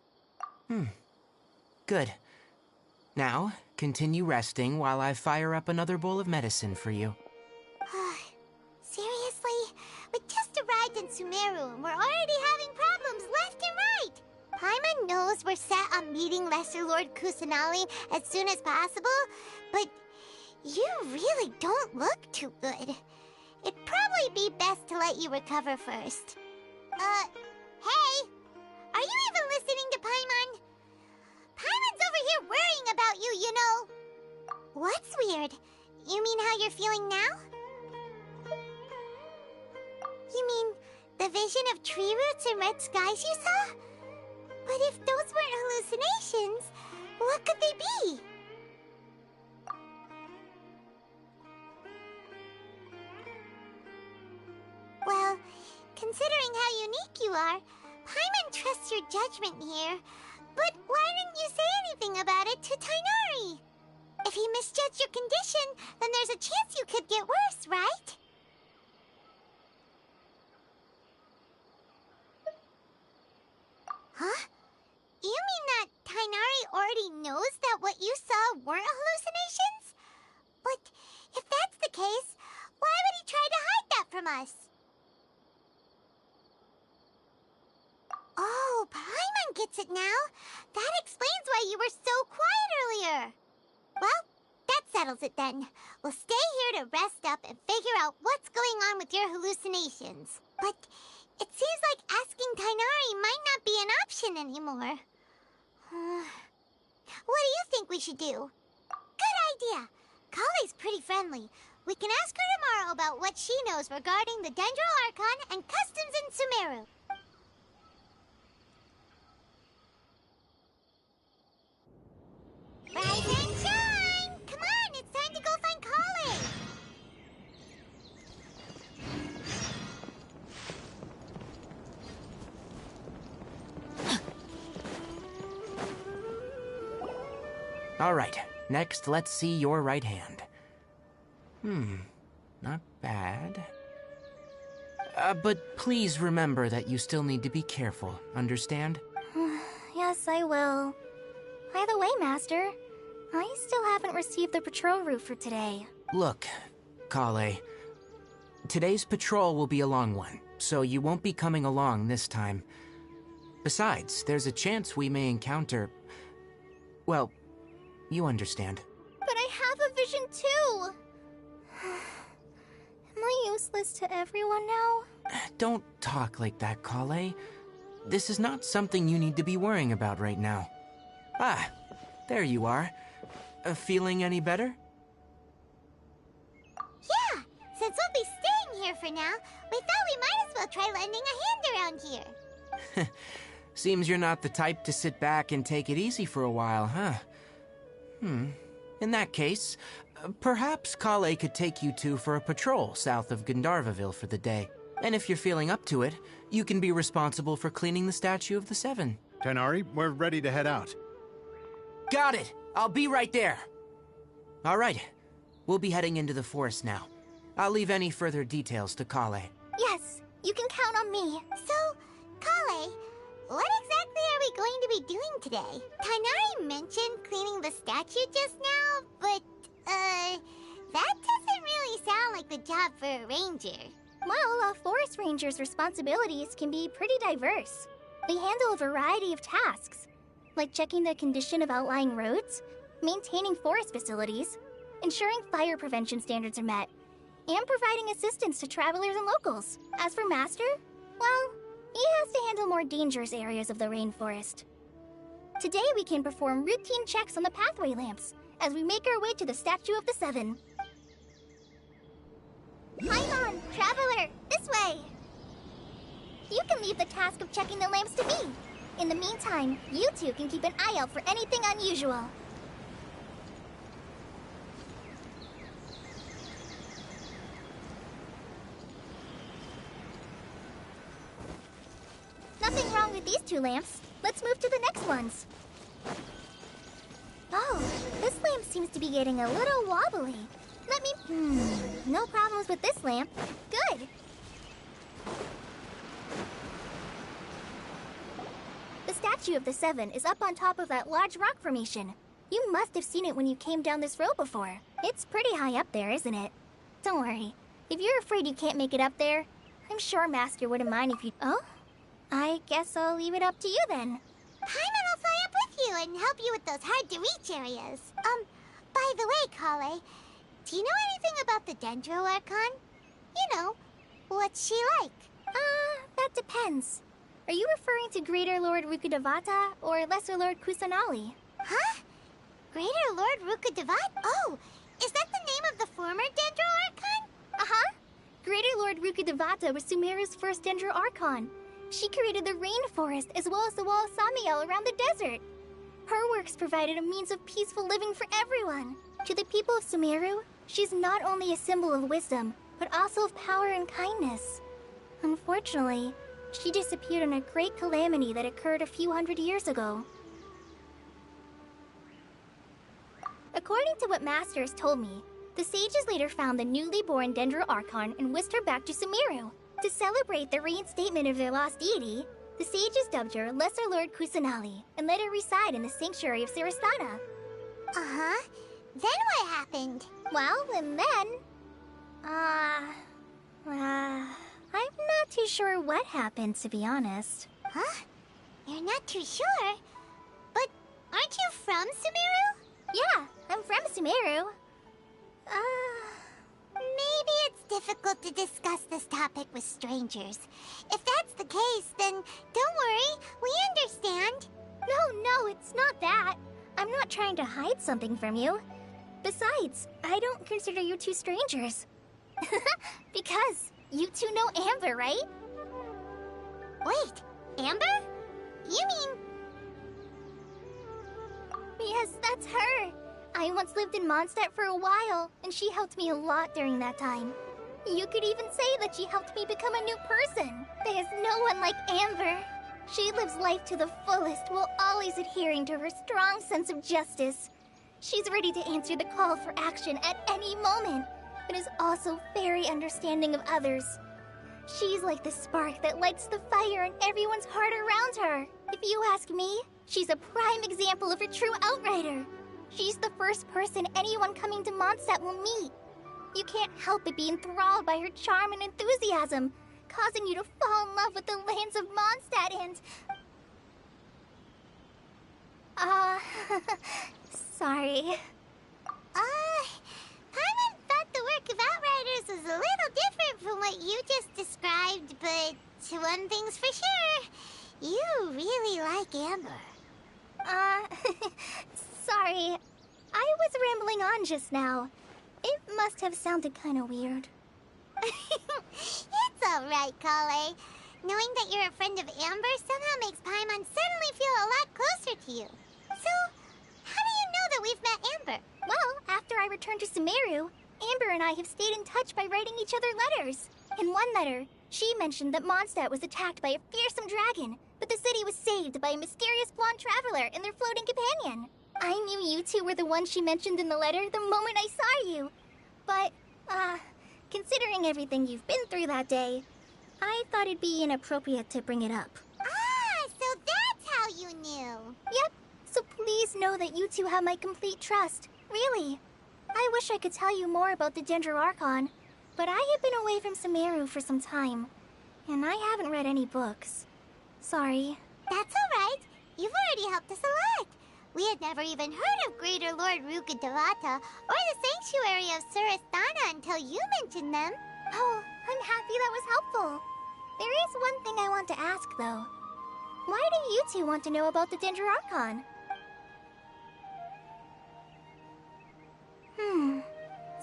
Good. Now, continue resting while I fire up another bowl of medicine for you. Seriously? We just arrived in Sumeru and we're already having problems left and right! Paimon knows we're set on meeting Lesser Lord Kusanali as soon as possible, but you really don't look too good. It'd probably be best to let you recover first. Hey! Are you even listening to Paimon? Paimon's over here worrying about you, you know! What's weird? You mean how you're feeling now? You mean the vision of tree roots and red skies you saw? But if those weren't hallucinations, what could they be? Well, considering how unique you are, Paimon trusts your judgment here. But why didn't you say anything about it to Tighnari? If he misjudged your condition, then there's a chance you could get worse, right? Huh? You mean that Tighnari already knows that what you saw weren't hallucinations? But if that's the case, why would he try to hide that from us? Oh, Paimon gets it now. That explains why you were so quiet earlier. Well, that settles it then. We'll stay here to rest up and figure out what's going on with your hallucinations. But it seems like asking Tighnari might not be an option anymore. What do you think we should do? Good idea. Kale's pretty friendly. We can ask her tomorrow about what she knows regarding the Dendro Archon and customs in Sumeru. Rise and shine! Come on, it's time to go find Kale! All right, next let's see your right hand. Not bad. But please remember that you still need to be careful, understand? Yes, I will. By the way, Master, I still haven't received the patrol route for today. Look, Kale, today's patrol will be a long one, so you won't be coming along this time. Besides, there's a chance we may encounter... well, you understand. But I have a vision too! Am I useless to everyone now? Don't talk like that, Kale. This is not something you need to be worrying about right now. Ah, there you are. Feeling any better? Yeah, since we'll be staying here for now, we thought we might as well try lending a hand around here. Seems you're not the type to sit back and take it easy for a while, huh? In that case, perhaps Kale could take you two for a patrol south of Gandharvaville for the day. And if you're feeling up to it, you can be responsible for cleaning the Statue of the Seven. Tighnari, we're ready to head out. Got it! I'll be right there! All right, we'll be heading into the forest now. I'll leave any further details to Kale. Yes, you can count on me. So, Kale, what exactly are we going to be doing today? Tighnari mentioned cleaning the statue just now, but, that doesn't really sound like the job for a ranger. Well, a forest ranger's responsibilities can be pretty diverse. They handle a variety of tasks, like checking the condition of outlying roads, maintaining forest facilities, ensuring fire prevention standards are met, and providing assistance to travelers and locals. As for Master, well, he has to handle more dangerous areas of the rainforest. Today we can perform routine checks on the pathway lamps as we make our way to the Statue of the Seven. Paimon, Traveler, this way! You can leave the task of checking the lamps to me. In the meantime, you two can keep an eye out for anything unusual. Nothing wrong with these two lamps. Let's move to the next ones. Oh, this lamp seems to be getting a little wobbly. Let me... no problems with this lamp. Good. The statue of the Seven is up on top of that large rock formation. You must have seen it when you came down this road before. It's pretty high up there, isn't it? Don't worry. If you're afraid you can't make it up there, I'm sure Master wouldn't mind if you... Oh? I guess I'll leave it up to you then. Paimon will fly up with you and help you with those hard-to-reach areas. By the way, Kale, do you know anything about the Dendro Archon? You know, what's she like? That depends. Are you referring to Greater Lord Rukkhadevata or Lesser Lord Kusanali? Huh? Greater Lord Rukkhadevata? Oh, is that the name of the former Dendro Archon? Uh-huh. Greater Lord Rukkhadevata was Sumeru's first Dendro Archon. She created the rainforest as well as the wall of Samiel around the desert. Her works provided a means of peaceful living for everyone. To the people of Sumeru, she's not only a symbol of wisdom, but also of power and kindness. Unfortunately, she disappeared in a great calamity that occurred a few hundred years ago. According to what Master has told me, the sages later found the newly born Dendro Archon and whisked her back to Sumeru. To celebrate the reinstatement of their lost deity, the sages dubbed her Lesser Lord Kusanali and let her reside in the sanctuary of Sarastana. Uh-huh. Then what happened? Well, and then... I'm not too sure what happened, to be honest. Huh? You're not too sure? But aren't you from Sumeru? Yeah, I'm from Sumeru. Maybe it's difficult to discuss this topic with strangers. If that's the case, then don't worry, we understand. No, it's not that. I'm not trying to hide something from you. Besides, I don't consider you two strangers. Because you two know Amber, right? Wait, Amber? You mean... Yes, that's her. I once lived in Mondstadt for a while, and she helped me a lot during that time. You could even say that she helped me become a new person. There's no one like Amber. She lives life to the fullest while always adhering to her strong sense of justice. She's ready to answer the call for action at any moment, but is also very understanding of others. She's like the spark that lights the fire in everyone's heart around her. If you ask me, she's a prime example of a true outrider. She's the first person anyone coming to Mondstadt will meet. You can't help but be enthralled by her charm and enthusiasm, causing you to fall in love with the lands of Mondstadt and... sorry. Paimon thought the work of Outriders was a little different from what you just described, but one thing's for sure, you really like Amber. Sorry. I was rambling on just now. It must have sounded kind of weird. It's alright, Kale. Knowing that you're a friend of Amber somehow makes Paimon suddenly feel a lot closer to you. So, how do you know that we've met Amber? Well, after I returned to Sumeru, Amber and I have stayed in touch by writing each other letters. In one letter, she mentioned that Mondstadt was attacked by a fearsome dragon, but the city was saved by a mysterious blonde traveler and their floating companion. I knew you two were the ones she mentioned in the letter the moment I saw you. But, considering everything you've been through that day, I thought it'd be inappropriate to bring it up. Ah, so that's how you knew. Yep, so please know that you two have my complete trust. Really. I wish I could tell you more about the Dendro Archon, but I have been away from Sumeru for some time, and I haven't read any books. Sorry. That's alright. You've already helped us a lot. We had never even heard of Greater Lord Rukkhadevata or the Sanctuary of Sarastana until you mentioned them. Oh, I'm happy that was helpful. There is one thing I want to ask, though. Why do you two want to know about the Dendro Archon?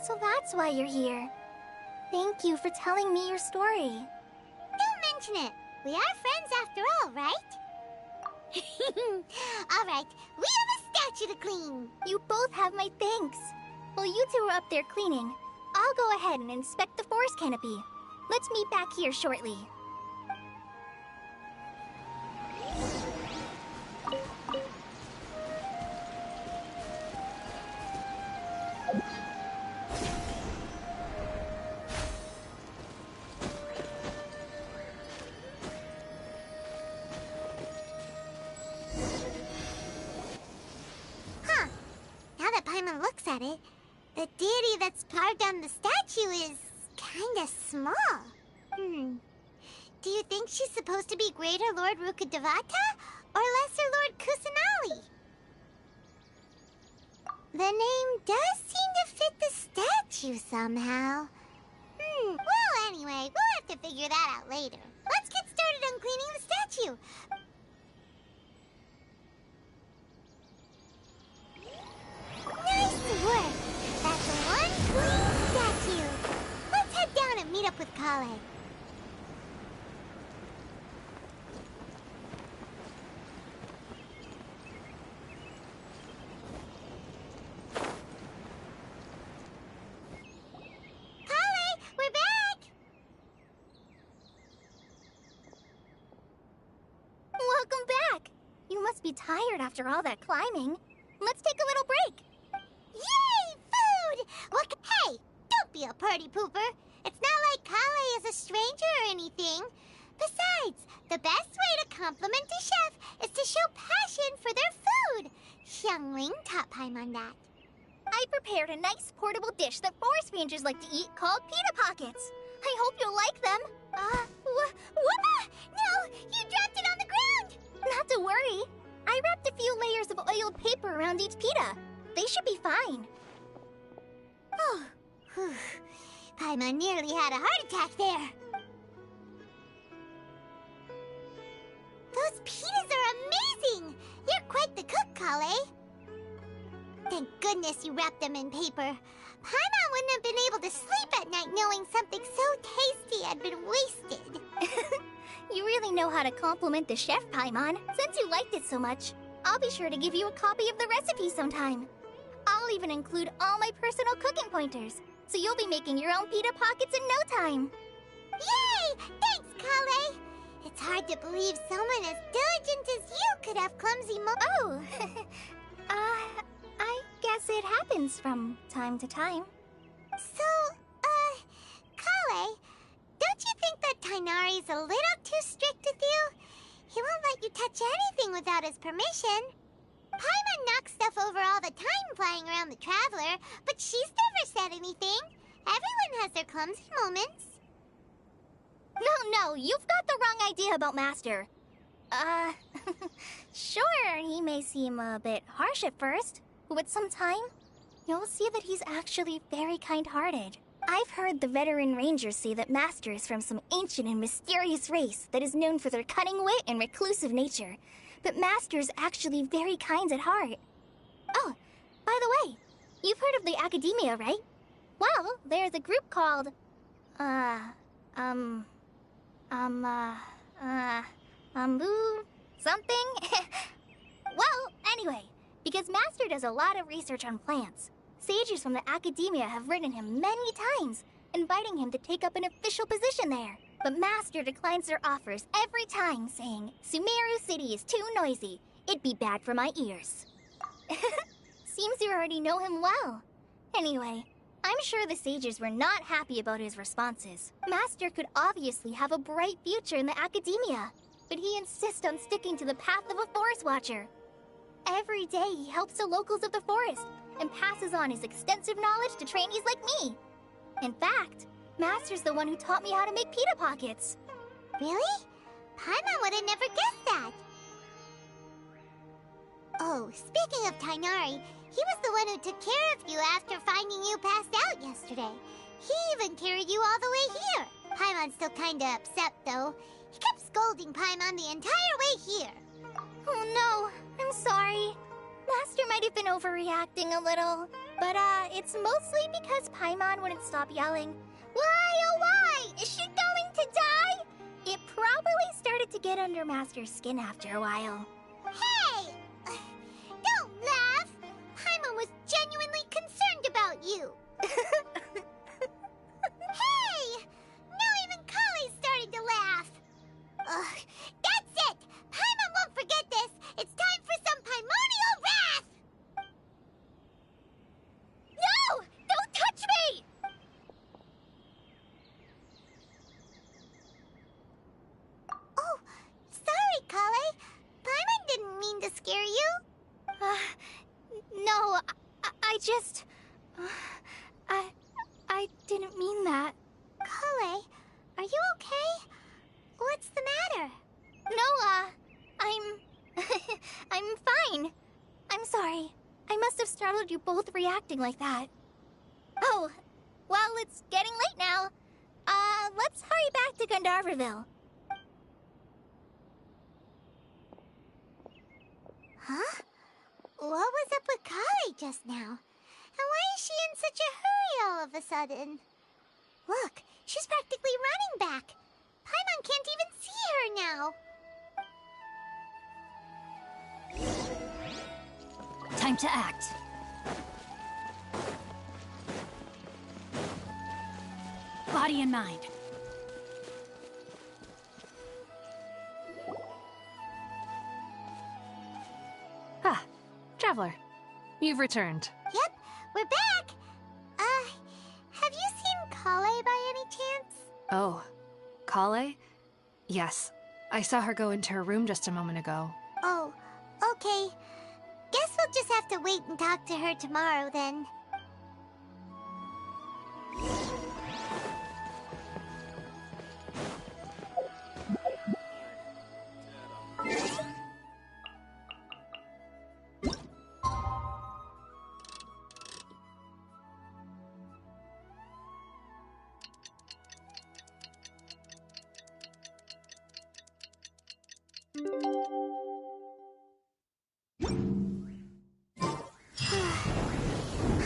So that's why you're here. Thank you for telling me your story. Don't mention it. We are friends after all, right? Alright, we have a statue to clean. You both have my thanks. While you two are up there cleaning, I'll go ahead and inspect the forest canopy. Let's meet back here shortly. Huh. Now that Paimon looks at it, the deity that's carved on the statue is kinda small. Do you think she's supposed to be Greater Lord Rukkhadevata or Lesser Lord Kusanali? The name does seem to fit the statue somehow. Well, anyway, we'll have to figure that out later. Let's get started on cleaning the statue. Nice work! That's one clean statue. Let's head down and meet up with Kale. Kale, we're back! Welcome back! You must be tired after all that climbing. Let's take a little break. Yay! Food! Hey! Don't be a party pooper. It's not like Kale is a stranger or anything. Besides, the best way to compliment a chef is to show passion for their food. Xiangling taught Paimon that. I prepared a nice portable dish that forest rangers like to eat called pita pockets. I hope you'll like them. No! You dropped it on the ground! Not to worry. I wrapped a few layers of oiled paper around each pita. They should be fine. Oh, whew. Paimon nearly had a heart attack there. Those pitas are amazing! You're quite the cook, Kale. Thank goodness you wrapped them in paper. Paimon wouldn't have been able to sleep at night knowing something so tasty had been wasted. You really know how to compliment the chef, Paimon. Since you liked it so much, I'll be sure to give you a copy of the recipe sometime. I'll even include all my personal cooking pointers, so you'll be making your own pita pockets in no time. Yay! Thanks, Kale! It's hard to believe someone as diligent as you could have clumsy Oh! I guess it happens from time to time. So, Kale, don't you think that Tainari's a little too strict with you? He won't let you touch anything without his permission. Paimon knocks stuff over all the time flying around the Traveler, but she's never said anything. Everyone has their clumsy moments. No, you've got the wrong idea about Master. Sure, he may seem a bit harsh at first, but with some time, you'll see that he's actually very kind-hearted. I've heard the veteran rangers say that Master is from some ancient and mysterious race that is known for their cunning wit and reclusive nature. But Master's actually very kind at heart. Oh, by the way, you've heard of the Academia, right? Well, there's a group called, something? Well, anyway, because Master does a lot of research on plants, sages from the Academia have written him many times, inviting him to take up an official position there. But Master declines their offers every time, saying, Sumeru City is too noisy. It'd be bad for my ears. Seems you already know him well. Anyway, I'm sure the sages were not happy about his responses. Master could obviously have a bright future in the Academia, but he insists on sticking to the path of a forest watcher. Every day he helps the locals of the forest and passes on his extensive knowledge to trainees like me. In fact, Master's the one who taught me how to make pita pockets. Really? Paimon would have never guessed that. Oh, speaking of Tainari, he was the one who took care of you after finding you passed out yesterday. He even carried you all the way here. Paimon's still kinda upset, though. He kept scolding Paimon the entire way here. Oh no, I'm sorry. Master might have been overreacting a little. But, it's mostly because Paimon wouldn't stop yelling. Why, oh why? Is she going to die? It probably started to get under Master's skin after a while. Hey! Don't laugh! Paimon was genuinely concerned about you. Hey! Now even Kale's starting to laugh. Ugh, that's it! Paimon won't forget this! It's time for some Paimonial wrath! No! Don't touch me! Oh, sorry, Kale. Paimon didn't mean to scare you. No, I just... I didn't mean that. Kale, are you okay? What's the matter? No, I'm fine. I'm sorry. I must have startled you both reacting like that. Oh, well, it's getting late now. Let's hurry back to Gandharville. Huh? What was up with Kale just now? And why is she in such a hurry all of a sudden? Look, she's practically running back. Paimon can't even see her now. Time to act. Body and mind. Ah, Traveler. You've returned. Yep, we're back. Have you seen Kale by any chance? Oh, Kale? Yes. I saw her go into her room just a moment ago. Oh, okay. Guess we'll just have to wait and talk to her tomorrow then.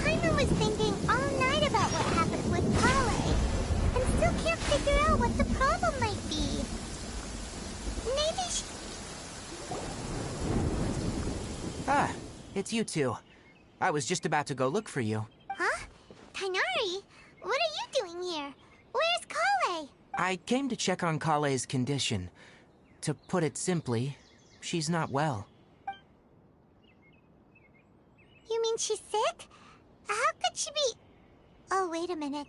Paimon was thinking all night about what happened with Kale, and still can't figure out what the problem might be. Maybe she... Ah, it's you two. I was just about to go look for you. Huh? Tighnari? What are you doing here? Where's Kale? I came to check on Kale's condition. To put it simply, she's not well. You mean she's sick? How could she be... Oh, wait a minute.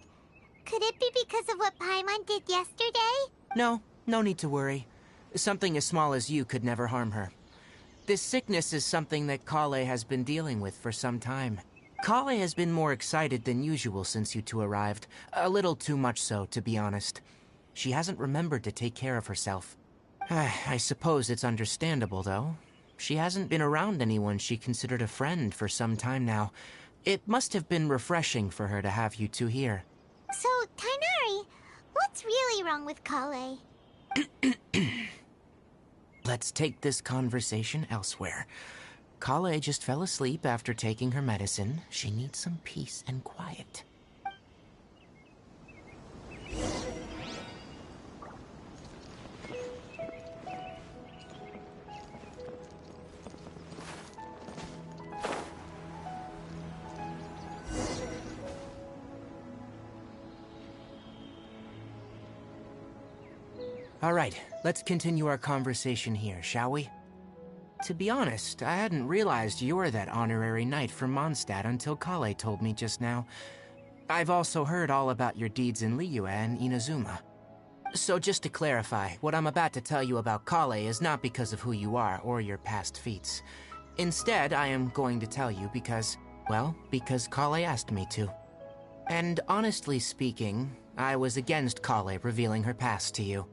Could it be because of what Paimon did yesterday? No need to worry. Something as small as you could never harm her. This sickness is something that Kale has been dealing with for some time. Kale has been more excited than usual since you two arrived. A little too much so, to be honest. She hasn't remembered to take care of herself. I suppose it's understandable, though. She hasn't been around anyone she considered a friend for some time now. It must have been refreshing for her to have you two here. So, Tighnari, what's really wrong with Kale? Let's take this conversation elsewhere. Kale just fell asleep after taking her medicine. She needs some peace and quiet. All right, let's continue our conversation here, shall we? To be honest, I hadn't realized you're that honorary knight from Mondstadt until Kale told me just now. I've also heard all about your deeds in Liyue and Inazuma. So just to clarify, what I'm about to tell you about Kale is not because of who you are or your past feats. Instead, I am going to tell you because, well, because Kale asked me to. And honestly speaking, I was against Kale revealing her past to you.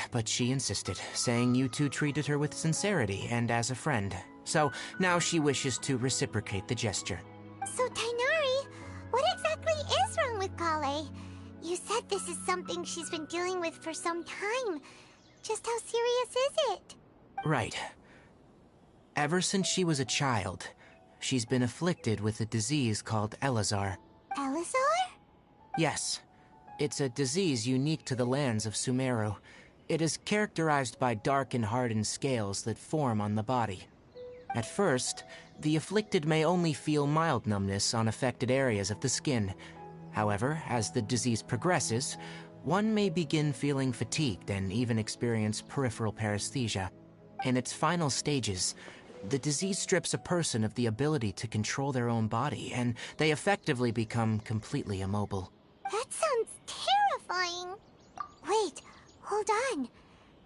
But she insisted, saying you two treated her with sincerity and as a friend. So now she wishes to reciprocate the gesture. So, Tighnari, what exactly is wrong with Kale? You said this is something she's been dealing with for some time. Just how serious is it? Right. Ever since she was a child, she's been afflicted with a disease called Elazar. Elazar? Yes. It's a disease unique to the lands of Sumeru. It is characterized by dark and hardened scales that form on the body. At first, the afflicted may only feel mild numbness on affected areas of the skin. However, as the disease progresses, one may begin feeling fatigued and even experience peripheral paresthesia. In its final stages, the disease strips a person of the ability to control their own body, and they effectively become completely immobile. That sounds terrifying. Wait, hold on.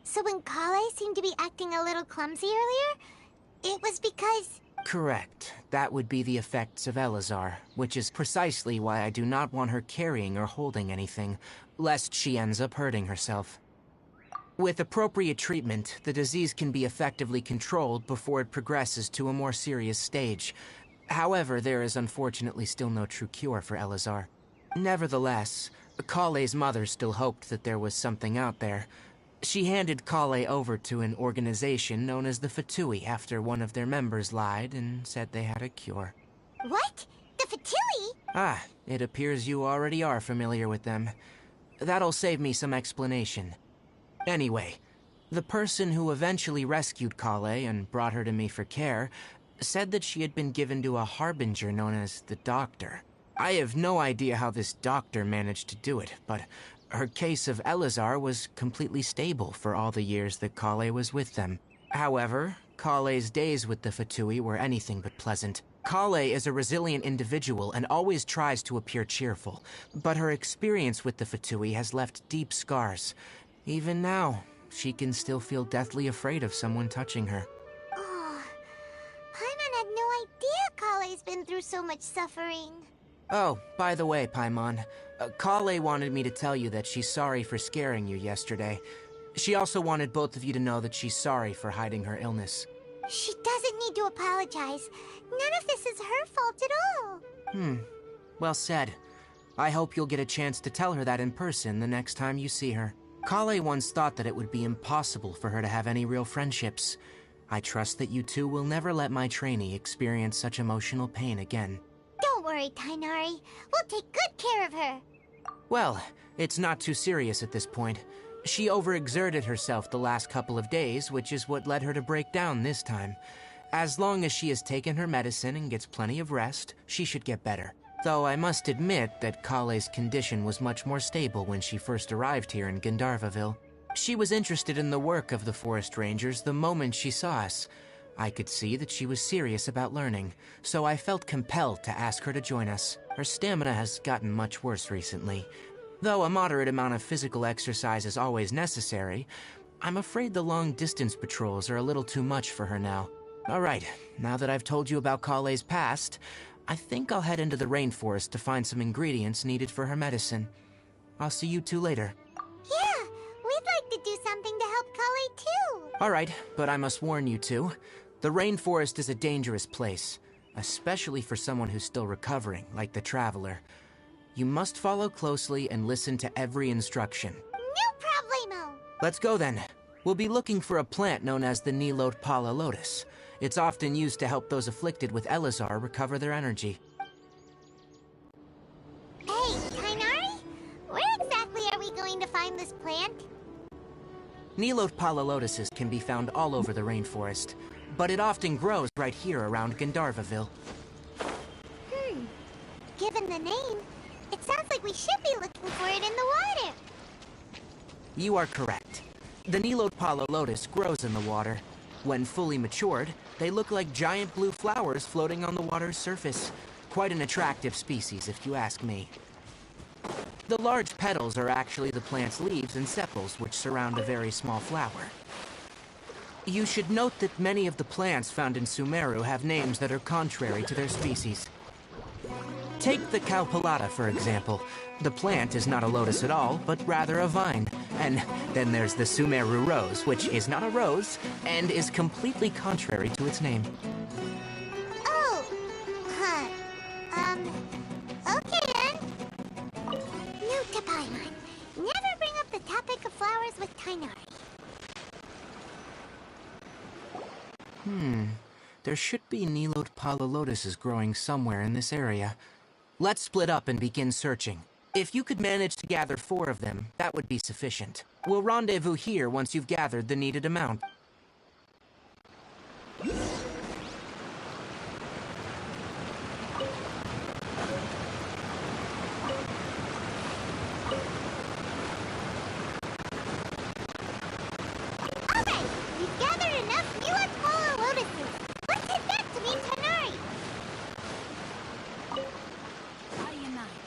So when Kale seemed to be acting a little clumsy earlier, it was because... Correct. That would be the effects of Elazar, which is precisely why I do not want her carrying or holding anything, lest she ends up hurting herself. With appropriate treatment, the disease can be effectively controlled before it progresses to a more serious stage. However, there is unfortunately still no true cure for Elazar. Nevertheless, Kale's mother still hoped that there was something out there. She handed Kale over to an organization known as the Fatui after one of their members lied and said they had a cure. What? The Fatui? Ah, it appears you already are familiar with them. That'll save me some explanation. Anyway, the person who eventually rescued Kale and brought her to me for care said that she had been given to a harbinger known as the Doctor. I have no idea how this doctor managed to do it, but her case of Elazar was completely stable for all the years that Kale was with them. However, Kale's days with the Fatui were anything but pleasant. Kale is a resilient individual and always tries to appear cheerful, but her experience with the Fatui has left deep scars. Even now, she can still feel deathly afraid of someone touching her. Oh, Paimon had no idea Kale's been through so much suffering. Oh, by the way, Paimon, Kale wanted me to tell you that she's sorry for scaring you yesterday. She also wanted both of you to know that she's sorry for hiding her illness. She doesn't need to apologize. None of this is her fault at all. Well said. I hope you'll get a chance to tell her that in person the next time you see her. Kale once thought that it would be impossible for her to have any real friendships. I trust that you two will never let my trainee experience such emotional pain again. Don't worry, Tainari. We'll take good care of her. Well, it's not too serious at this point. She overexerted herself the last couple of days, which is what led her to break down this time. As long as she has taken her medicine and gets plenty of rest, she should get better. Though I must admit that Kale's condition was much more stable when she first arrived here in Gandharvaville. She was interested in the work of the forest rangers the moment she saw us. I could see that she was serious about learning, so I felt compelled to ask her to join us. Her stamina has gotten much worse recently. Though a moderate amount of physical exercise is always necessary, I'm afraid the long-distance patrols are a little too much for her now. Alright, now that I've told you about Kale's past, I think I'll head into the rainforest to find some ingredients needed for her medicine. I'll see you two later. Yeah, we'd like to do something to help Kale too. Alright, but I must warn you two. The rainforest is a dangerous place, especially for someone who's still recovering, like the Traveler. You must follow closely and listen to every instruction. No problemo! Let's go then. We'll be looking for a plant known as the Nilot Pala Lotus. It's often used to help those afflicted with Elazar recover their energy. Hey, Tainari? Where exactly are we going to find this plant? Nilot Pala Lotuses can be found all over the rainforest, but it often grows right here around Gandharvaville. Given the name, it sounds like we should be looking for it in the water. You are correct. The Nilot Pala Lotus grows in the water. When fully matured, they look like giant blue flowers floating on the water's surface. Quite an attractive species, if you ask me. The large petals are actually the plant's leaves and sepals, which surround a very small flower. You should note that many of the plants found in Sumeru have names that are contrary to their species. Take the Cowpelata, for example. The plant is not a lotus at all, but rather a vine. And then there's the Sumeru rose, which is not a rose, and is completely contrary to its name. Oh, okay then. Note to Paimon, never bring up the topic of flowers with Tainari. There should be Nilot Pala Lotuses growing somewhere in this area. Let's split up and begin searching. If you could manage to gather 4 of them, that would be sufficient. We'll rendezvous here once you've gathered the needed amount. Alright, we've gathered enough new Aquala lotuses. Let's head back to meet Tanari. Body in mind.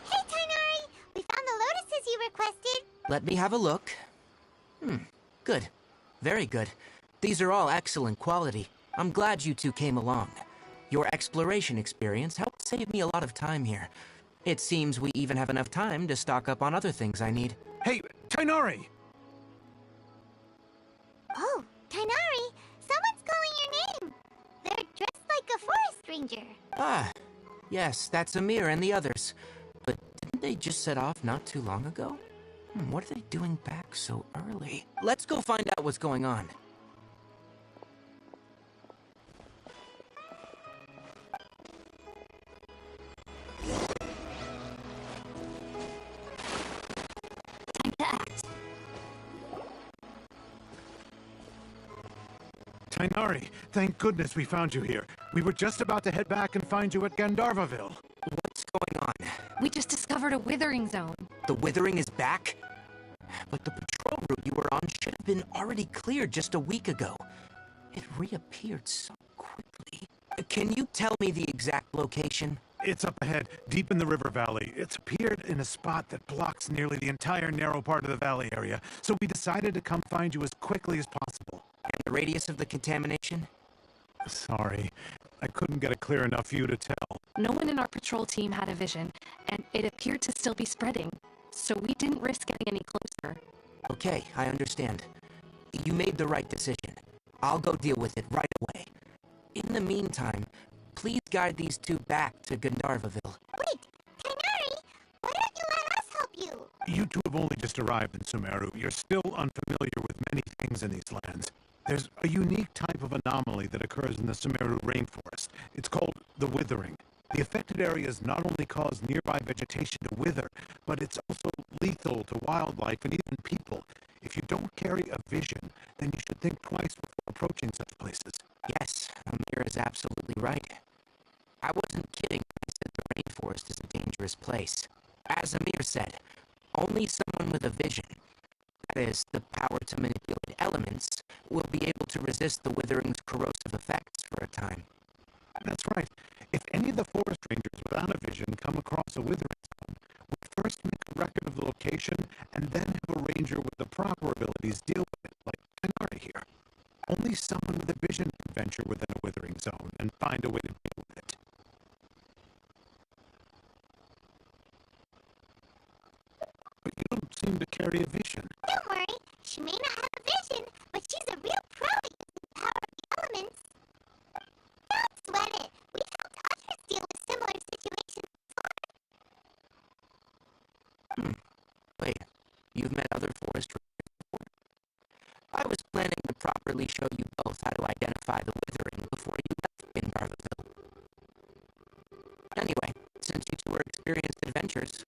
Hey, Tanari! We found the lotuses you requested. Let me have a look. Good. Very good. These are all excellent quality. I'm glad you two came along. Your exploration experience helped save me a lot of time here. It seems we even have enough time to stock up on other things I need. Hey, Tainari! Oh, Tainari! Someone's calling your name. They're dressed like a forest ranger. Ah, yes, that's Amir and the others. But didn't they just set off not too long ago? What are they doing back so early? Let's go find out what's going on. Time to act. Tainari, thank goodness we found you here. We were just about to head back and find you at Gandharvaville. What's going on? We just discovered a withering zone. The withering is back? But the patrol route you were on should have been already cleared just a week ago. It reappeared so quickly. Can you tell me the exact location? It's up ahead, deep in the river valley. It's appeared in a spot that blocks nearly the entire narrow part of the valley area, so we decided to come find you as quickly as possible. And the radius of the contamination? Sorry, I couldn't get a clear enough view to tell. No one in our patrol team had a vision, and it appeared to still be spreading. So we didn't risk getting any closer. Okay, I understand. You made the right decision. I'll go deal with it right away. In the meantime, please guide these two back to Gandharvaville. Wait, Tainari! Why don't you let us help you? You two have only just arrived in Sumeru. You're still unfamiliar with many things in these lands. There's a unique type of anomaly that occurs in the Sumeru rainforest. It's called the withering. The affected areas not only cause nearby vegetation to wither, but it's also lethal to wildlife and even people. If you don't carry a vision, then you should think twice before approaching such places. Yes, Amir is absolutely right. I wasn't kidding when I said the rainforest is a dangerous place. As Amir said, only someone with a vision, that is, the power to manipulate elements, will be able to resist the withering's corrosive effects for a time. That's right. If any of the forest rangers without a vision come across a withering zone, we first make a record of the location and then have a ranger with the proper abilities deal with it, like Tainari here. Only someone with a vision can venture within a withering zone and find a way to deal with it. But you don't seem to carry a vision. Don't worry, she may not have a vision, but she's a real pro at using the power of the elements. Don't sweat it. We've helped others deal with similar situations before. Wait, you've met other forest rangers before? I was planning to properly show you both how to identify the withering before you left Gandharvaville. Anyway, since you two are experienced adventurers,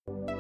Huh?